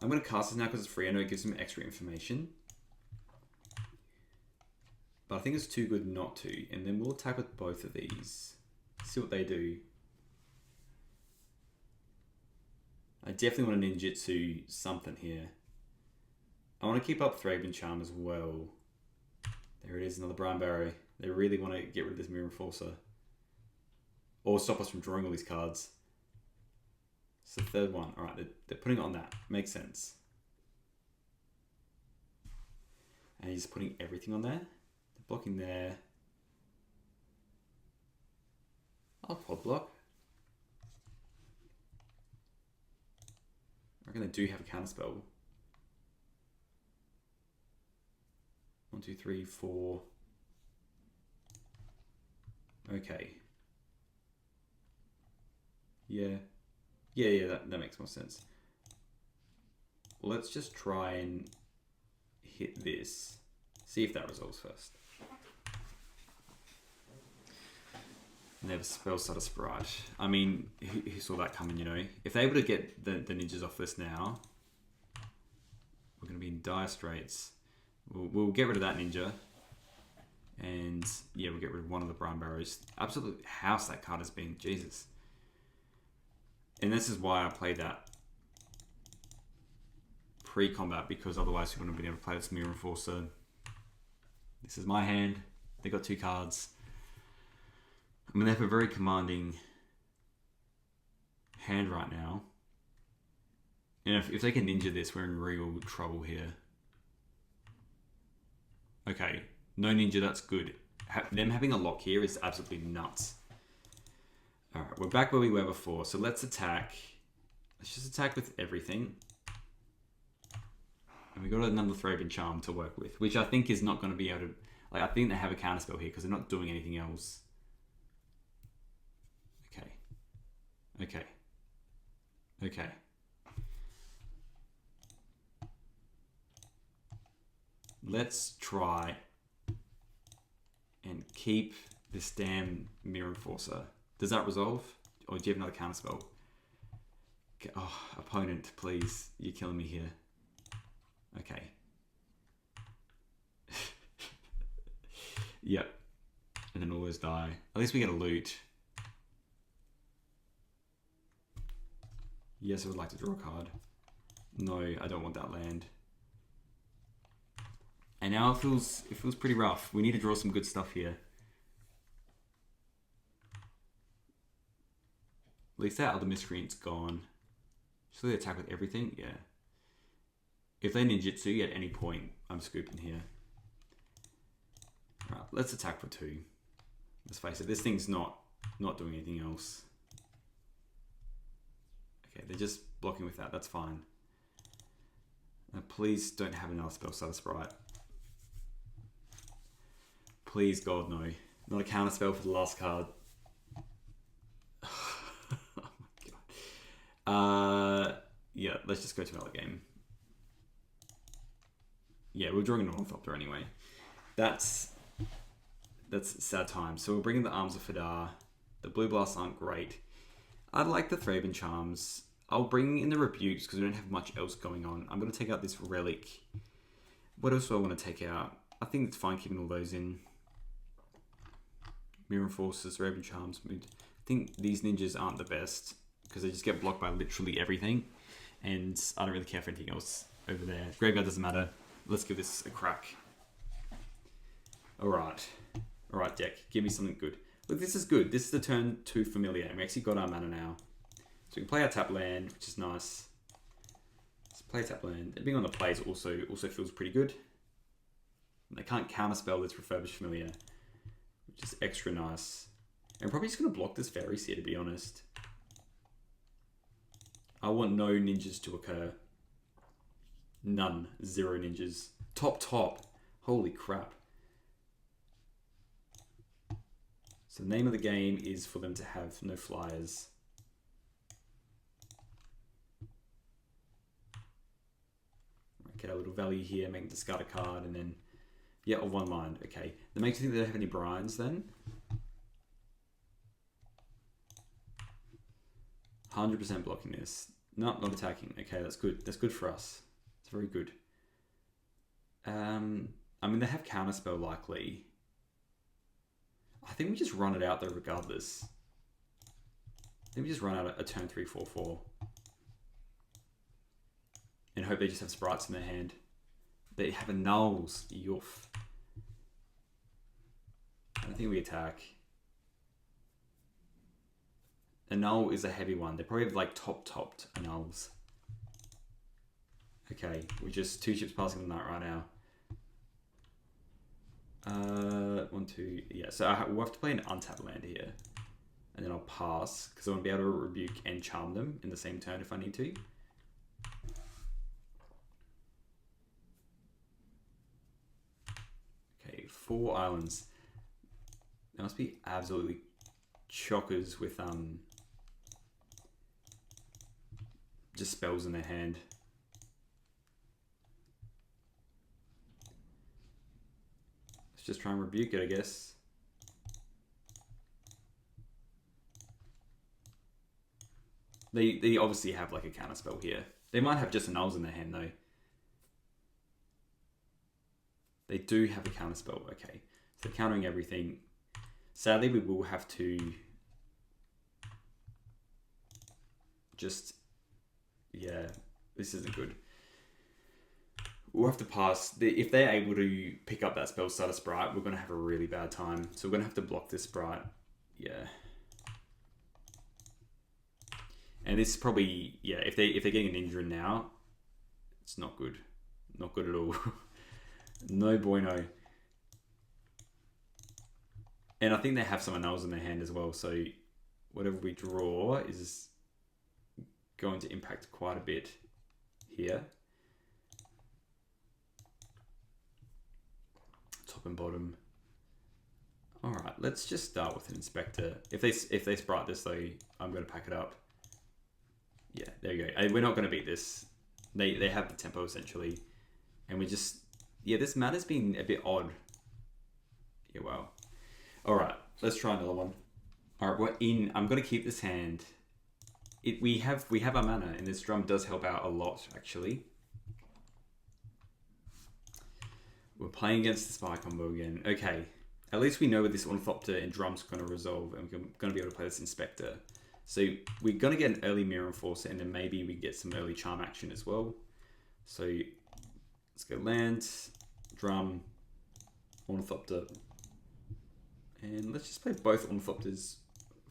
going to cast this now because it's free. I know it gives them extra information. But I think it's too good not to. And then we'll attack with both of these. See what they do. I definitely want to ninjutsu something here. I want to keep up Thraben Charm as well. There it is, another Brine Barrow. They really want to get rid of this Mirror Enforcer. Or stop us from drawing all these cards. It's the third one. Alright, they're putting it on that. Makes sense. And he's putting everything on there. They're blocking there. I'll pod block. I reckon they do have a counterspell. 1, 2, 3, 4. Okay. Yeah, that makes more sense. Let's just try and hit this. See if that resolves first. Never spell Stutter Sprite. I mean, who saw that coming, you know? If they're able to get the ninjas off this now, we're going to be in dire straits. We'll get rid of that ninja. And yeah, we'll get rid of one of the Brine Barrows. Absolute house that card has been. Jesus. And this is why I played that pre-combat, because otherwise we wouldn't have been able to play this Mirror Enforcer. This is my hand. They got 2 cards. I mean, they have a very commanding hand right now. And if they can ninja this, we're in real trouble here. Okay, no ninja, that's good. Them having a lock here is absolutely nuts. Alright, we're back where we were before, so let's attack. Let's just attack with everything. And we got another Thraben Charm to work with, which I think is not going to be able to... Like, I think they have a counterspell here because they're not doing anything else. Okay. Let's try and keep this damn Mirror Enforcer. Does that resolve? Or do you have another counterspell? Okay. Oh, opponent, please. You're killing me here. Okay. Yep. And then all those die. At least we get a loot. Yes, I would like to draw a card. No, I don't want that land. And now it feels pretty rough. We need to draw some good stuff here. At least that other miscreant's gone. Should they attack with everything? Yeah. If they ninjutsu at any point, I'm scooping here. Alright, let's attack for 2. Let's face it, this thing's not doing anything else. Okay, they're just blocking with that. That's fine. Now, please don't have another spell Stutter Sprite. Please, God, no. Not a counter spell for the last card. Oh my god. Yeah, let's just go to another game. Yeah, we're drawing an Ornithopter anyway. That's sad times. So we're bringing the Arms of Fadar. The Blue Blasts aren't great. I like the Thraben Charms. I'll bring in the Rebukes because we don't have much else going on. I'm going to take out this Relic. What else do I want to take out? I think it's fine keeping all those in. Mirror Forces, Thraben Charms. I think these ninjas aren't the best because they just get blocked by literally everything. And I don't really care for anything else over there. Graveyard doesn't matter. Let's give this a crack. Alright. Alright, deck. Give me something good. Look, this is good. This is the turn 2 Familiar. And we actually got our mana now. So we can play our tap land, which is nice. Let's play tap land. And being on the plays also feels pretty good. And they can't counterspell this Refurbished Familiar, which is extra nice. I'm probably just going to block this Faeries here, to be honest. I want no ninjas to occur. None. 0 ninjas. Top. Holy crap. So the name of the game is for them to have no flyers. Get a little value here, make them discard a card, and then, yeah, of 1 line. Okay. That makes you think they don't have any Brians then. 100% blocking this. No, not attacking. Okay, that's good. That's good for us. It's very good. I mean, they have Counterspell likely. I think we just run it out though regardless. I think we just run out a turn 3/4/4. And hope they just have sprites in their hand. They have a nulls. Yoof. I don't think we attack. A null is a heavy one. They probably have like topped nulls. Okay, we're just 2 chips passing the night right now. 1, 2, yeah. So we'll have to play an untapped land here. And then I'll pass, because I want to be able to rebuke and charm them in the same turn if I need to. Okay, 4 islands. They must be absolutely chockers with just spells in their hand. Let's just try and rebuke it, I guess. They obviously have like a counter spell here. They might have just a nulls in their hand though. They do have a counter spell. Okay, so they're countering everything. Sadly, we will have to just, yeah, this isn't good. We'll have to pass. If they're able to pick up that spell starter sprite, we're going to have a really bad time. So we're going to have to block this sprite. Yeah. And this is probably, yeah, if they're getting a ninja in now, it's not good. Not good at all. No bueno. And I think they have some annals in their hand as well. So whatever we draw is going to impact quite a bit here. Top and bottom. All right, let's just start with an inspector. If they sprite this though, I'm going to pack it up. Yeah, there you go. We're not going to beat this. They have the tempo essentially, and we just, yeah, this matter's been a bit odd. Yeah, wow. All right, let's try another one. All right, we're in. I'm going to keep this hand. We have our mana, and this drum does help out a lot actually. We're playing against the spy combo again. Okay, at least we know where this Ornithopter and drum's going to resolve, and we're going to be able to play this Inspector. So we're going to get an early Mirror Enforcer, and then maybe we get some early Charm action as well. So let's go land, drum, Ornithopter, and let's just play both Ornithopters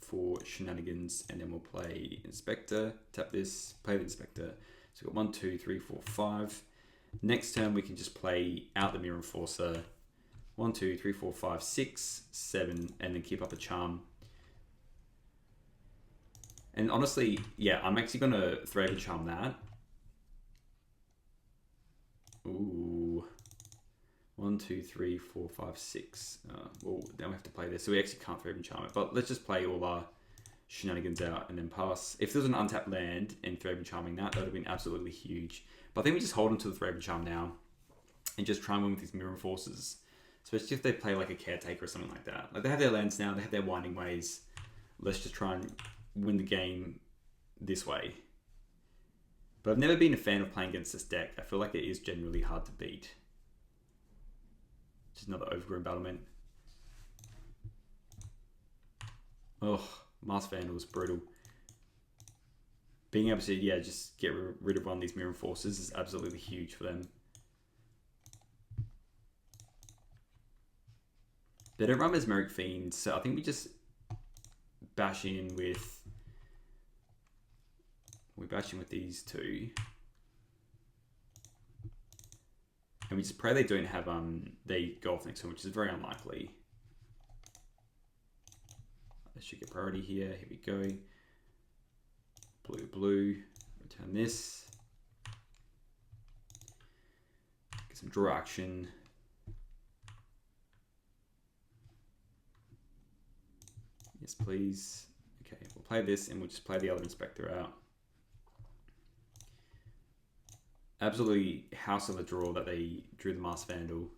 for shenanigans, and then we'll play Inspector, tap this, play the Inspector. So we've got 1, 2, 3, 4, 5. Next turn we can just play out the Mirror Enforcer. 1, 2, 3, 4, 5, 6, 7, and then keep up a charm. And honestly, yeah, I'm actually gonna Thraven Charm that. Ooh. 1, 2, 3, 4, 5, 6. Well, then we have to play this, so we actually can't Thraven Charm it. But let's just play all our shenanigans out and then pass. If there was an untapped land and Thraven Charming that would have been absolutely huge. But I think we just hold on to the Thraven Charm now and just try and win with these Mirror Forces. Especially if they play like a Caretaker or something like that. Like they have their lands now, they have their Winding Ways. Let's just try and win the game this way. But I've never been a fan of playing against this deck. I feel like it is generally hard to beat. Just another Overgrown Battlement. Oh, Masked Vandal was brutal. Being able to, yeah, just get rid of one of these Mirror Forces is absolutely huge for them. They don't run Mesmeric Fiend, so I think we just bash in with... We bash in with these two. And we just pray they don't have, they go off next turn, which is very unlikely. They should get priority here. Here we go. Blue, blue. Return this. Get some draw action. Yes, please. Okay, we'll play this and we'll just play the other inspector out. Absolutely house of a draw that they drew the Masked Vandal.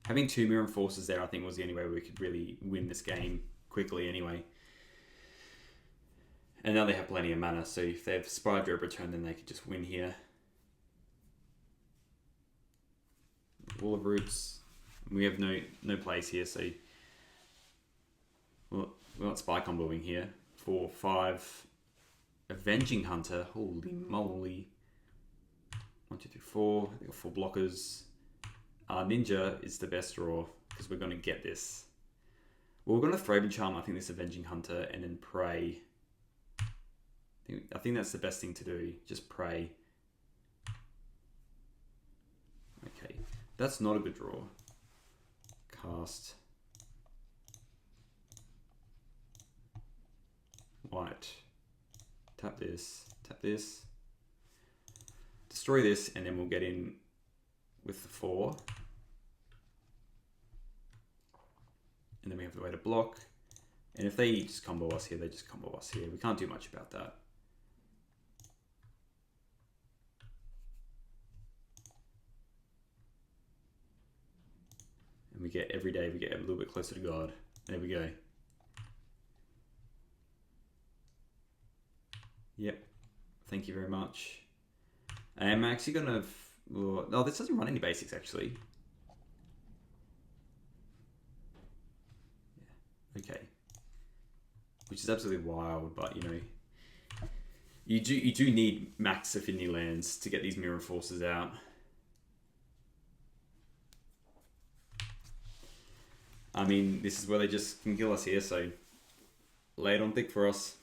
Having 2 Mirror Enforcers there, I think, was the only way we could really win this game quickly anyway. And now they have plenty of mana, so if they have Spire Dread return, then they could just win here. Wall of Roots. We have no plays here, so we're not spy comboing here. 4, 5. Avenging Hunter. Holy moly. 1, 2, 3, 4. They got 4 blockers. Ninja is the best draw because we're going to get this. Well, we're going to Thraben Charm, I think, this Avenging Hunter, and then pray. I think that's the best thing to do. Just pray. Okay, that's not a good draw. Cast. White. Tap this. Tap this. Destroy this, and then we'll get in with the 4. And then we have the way to block. And if they just combo us here, they just combo us here. We can't do much about that. And we get, every day, we get a little bit closer to God. There we go. Yep. Thank you very much. I'm actually going to... No, this doesn't run any basics, actually. Yeah. Okay. Which is absolutely wild, but, you know... You do need max affinity lands to get these Mirror Forces out. I mean, this is where they just can kill us here, so... Lay it on thick for us.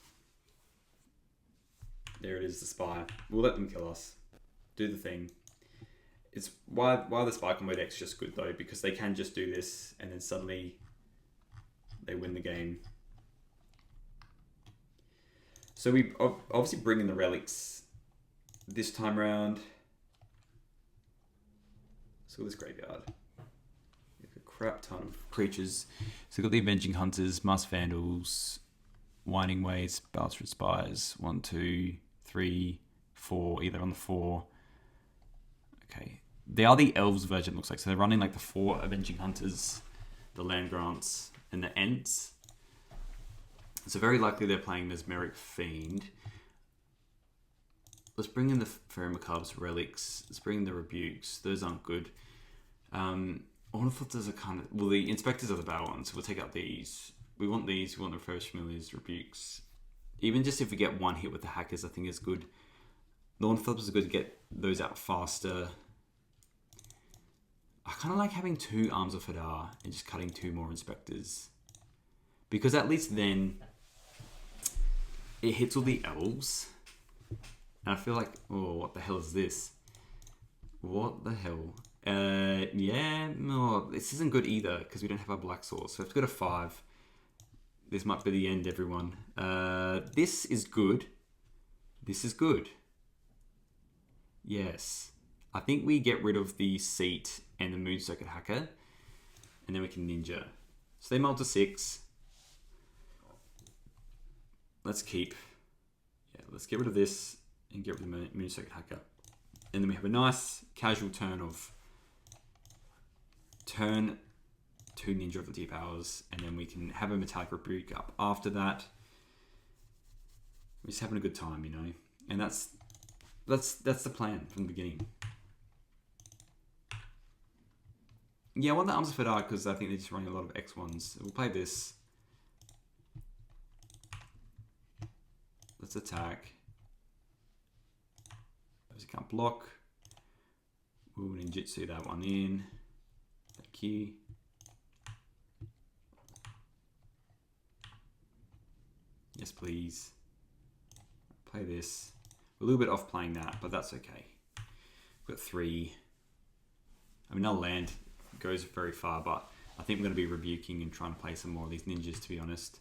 There it is, the Spire. We'll let them kill us. Do the thing. It's why the Spy Combo deck's just good though, because they can just do this and then suddenly they win the game. So we obviously bring in the relics this time around. Let's look at this graveyard. A crap ton of creatures. So we've got the Avenging Hunters, Masked Vandals, Winding Ways, Bastard Spires. 1, 2, 3, 4, either on the 4. Okay. They are the Elves version, looks like. So they're running like the 4 Avenging Hunters, the Land Grants, and the Ents. So very likely they're playing Mesmeric Fiend. Let's bring in the Ferrimacab's Relics. Let's bring in the Rebukes. Those aren't good. Ornithopters are kind of... Well, the Inspectors are the bad ones, so we'll take out these. We want these. We want the First Familiars, Rebukes. Even just if we get 1 hit with the Hackers, I think is good. The Ornithopters are good to get those out faster. I kind of like having 2 Arms of Hadar and just cutting 2 more Inspectors. Because at least then it hits all the Elves. And I feel like, oh, what the hell is this? What the hell? Yeah, no, this isn't good either because we don't have our Black Sword. So we have to go to 5. This might be the end, everyone. This is good. This is good. Yes. I think we get rid of the Seat and the Moon Circuit Hacker. And then we can Ninja. So they mull to 6. Let's keep. Yeah, let's get rid of this and get rid of the Moon Circuit Hacker. And then we have a nice casual turn of turn 2 Ninja of the Deep Hours, and then we can have a Metallic Rebuke up after that. We're just having a good time, you know. And that's the plan from the beginning. Yeah, I want the Arms of Hadar because I think they're just running a lot of X1s. We'll play this. Let's attack. Obviously can't block. We'll ninjutsu that one in. Thank you. Yes, please. Play this. We're a little bit off playing that, but that's okay. We've got 3. I mean, our land goes very far, but I think we're going to be rebuking and trying to play some more of these ninjas, to be honest.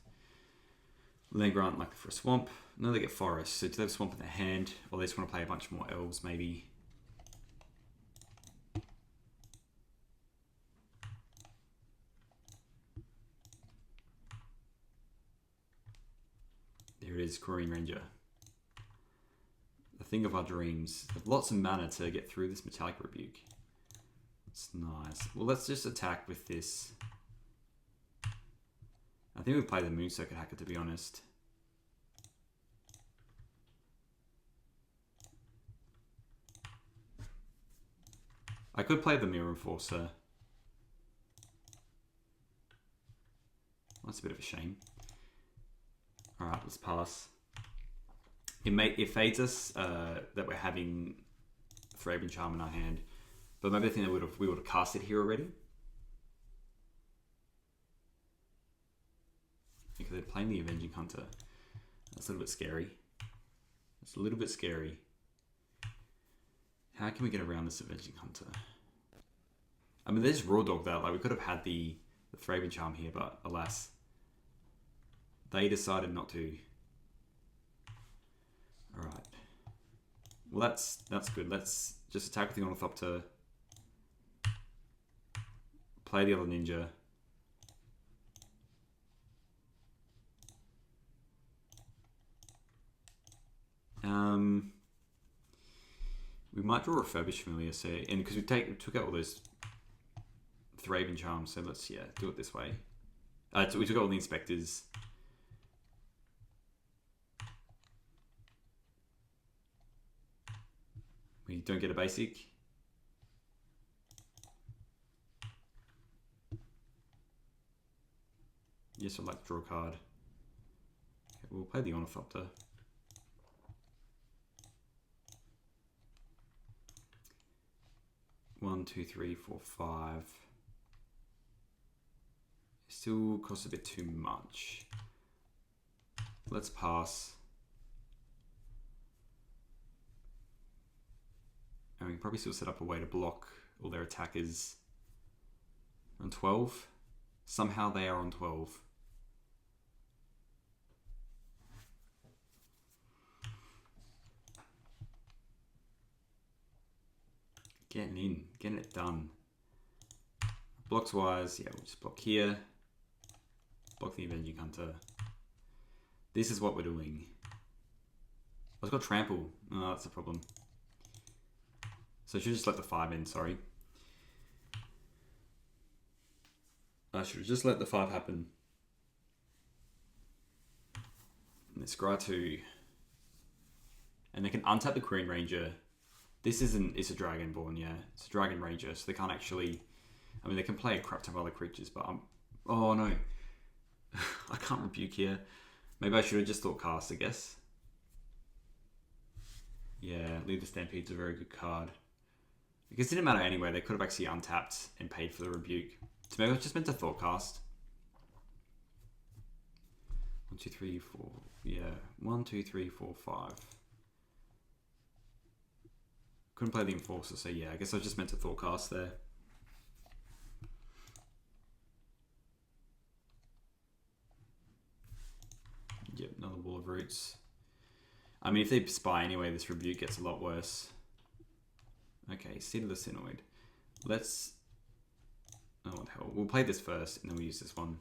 Land grant likely for a swamp. No, they get forest. So do they have a swamp in their hand? Or they just want to play a bunch more elves, maybe? There it is, Korean Ranger. The thing of our dreams. They have lots of mana to get through this Metallic Rebuke. It's nice. Well, let's just attack with this. I think we'll play the Moon Circuit Hacker, to be honest. I could play the Mirror Enforcer. That's a bit of a shame. Alright, let's pass. It fades us that we're having Thraben Charm in our hand. But maybe I think that we would have cast it here already. Because they're playing the Avenging Hunter. That's a little bit scary. It's a little bit scary. How can we get around this Avenging Hunter? I mean, there's Raw Dog that. Like, we could have had the Thraben Charm here, but alas. They decided not to. Alright. Well, that's good. Let's just attack with the Ornithopter. Play the other ninja. We might draw a Refurbished Familiar, so, and because we took out all those Thraben Charms, so let's do it this way. So we took out all the Inspectors. We don't get a basic. Yes, I'd like to draw a card. Okay, we'll play the Ornithopter. One, two, three, four, five. Still costs a bit too much. Let's pass. And we can probably still set up a way to block all their attackers on 12. Somehow they are on 12. Getting in, getting it done. Blocks wise, yeah, we'll just block here. Block the Avenging Hunter. This is what we're doing. I've got Trample. Oh, that's a problem. So I should just let the 5 in, sorry. I should just let the 5 happen. And this Scry 2. And they can untap the Korean Ranger. This it's a Dragonborn, yeah. It's a Dragon Ranger, so they can't actually... I mean, they can play a crap ton of other creatures, but oh no. I can't rebuke here. Maybe I should have just thought cast, I guess. Yeah, Leave the Stampede's a very good card. Because it didn't matter anyway, they could have actually untapped and paid for the rebuke. So maybe I was just meant to thought cast. 1, 2, 3, 4. Yeah, 1, 2, 3, 4, 5. Couldn't play the Enforcer, so yeah, I guess I was just meant to thought cast there. Yep, another Wall of Roots. I mean, if they spy anyway, this rebuke gets a lot worse. Okay, Seed of the Synoid. Let's... Oh, what the hell. We'll play this first, and then we'll use this one.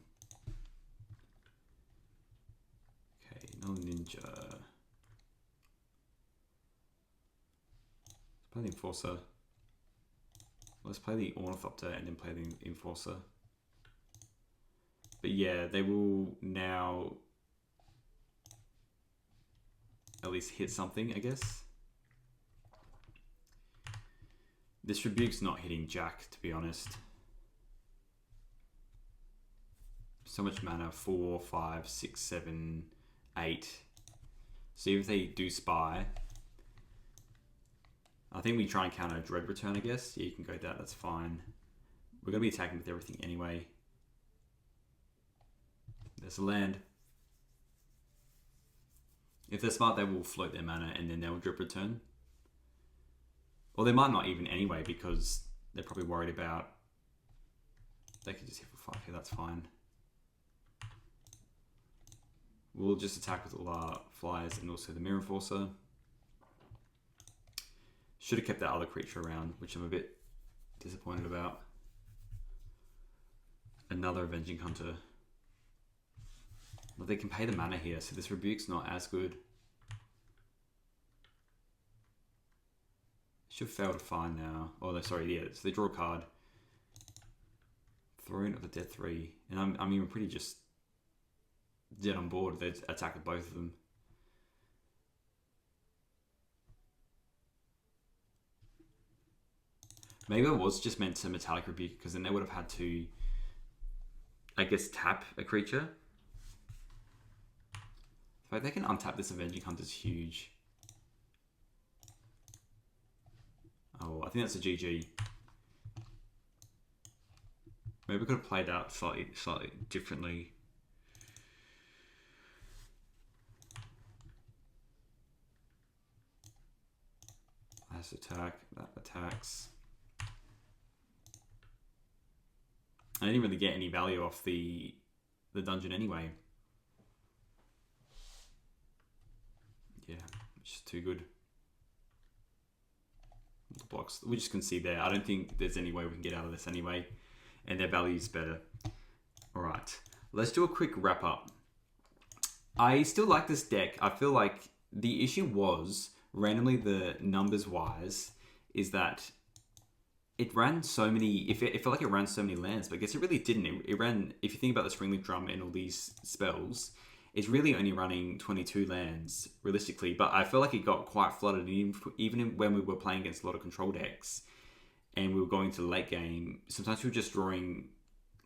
Okay, another Ninja. Let's play the Enforcer. Let's play the Ornithopter, and then play the Enforcer. But yeah, they will now... at least hit something, I guess. This rebuke's not hitting Jack, to be honest. So much mana, 4, 5, 6, 7, 8. So even if they do spy, I think we try and counter a Dread Return, I guess. Yeah, you can go that, that's fine. We're going to be attacking with everything anyway. There's a land. If they're smart, they will float their mana and then they'll Drip Return. Or they might not even anyway, because they're probably worried about... They can just hit for 5 here, that's fine. We'll just attack with all our flyers and also the Mirror Enforcer. Should have kept that other creature around, which I'm a bit disappointed about. Another Avenging Hunter. Well, they can pay the mana here, so this Rebuke's not as good. Should fail to find now. Oh, no, sorry, yeah, so they draw a card. Throne of the Dead 3. And I'm even pretty just dead on board. They attack with both of them. Maybe I was just meant to Metallic Rebuke, because then they would have had to, I guess, tap a creature. The fact they can untap this Avenging Hunter is huge. Oh, I think that's a GG. Maybe we could have played out slightly differently. Last attack, that attacks. I didn't really get any value off the dungeon anyway. Yeah, it's just too good. The blocks, we just concede there. I don't think there's any way we can get out of this anyway. And their value is better. Alright, let's do a quick wrap up. I still like this deck. I feel like the issue was, randomly the numbers wise, is that it ran so many, it felt like it ran so many lands, but I guess it really didn't. It ran, if you think about the Springleaf Drum and all these spells, it's really only running 22 lands, realistically. But I feel like it got quite flooded, even when we were playing against a lot of control decks, and we were going to the late game, sometimes we were just drawing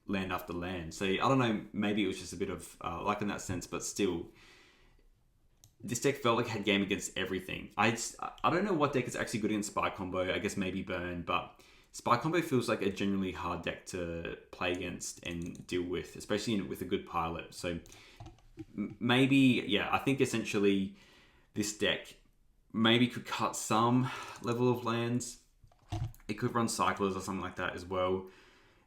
land after land. So I don't know, maybe it was just a bit of luck in that sense, but still, this deck felt like it had game against everything. I don't know what deck is actually good against Spy Combo. I guess maybe Burn, but Spy Combo feels like a generally hard deck to play against and deal with, especially with a good pilot. So maybe, yeah, I think essentially this deck maybe could cut some level of lands. It could run Cyclers or something like that as well.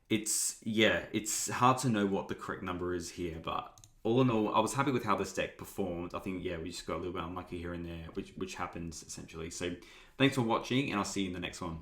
It's hard to know what the correct number is here, but all in all, I was happy with how this deck performed. I think, yeah, we just got a little bit unlucky here and there, which happens essentially. So thanks for watching, and I'll see you in the next one.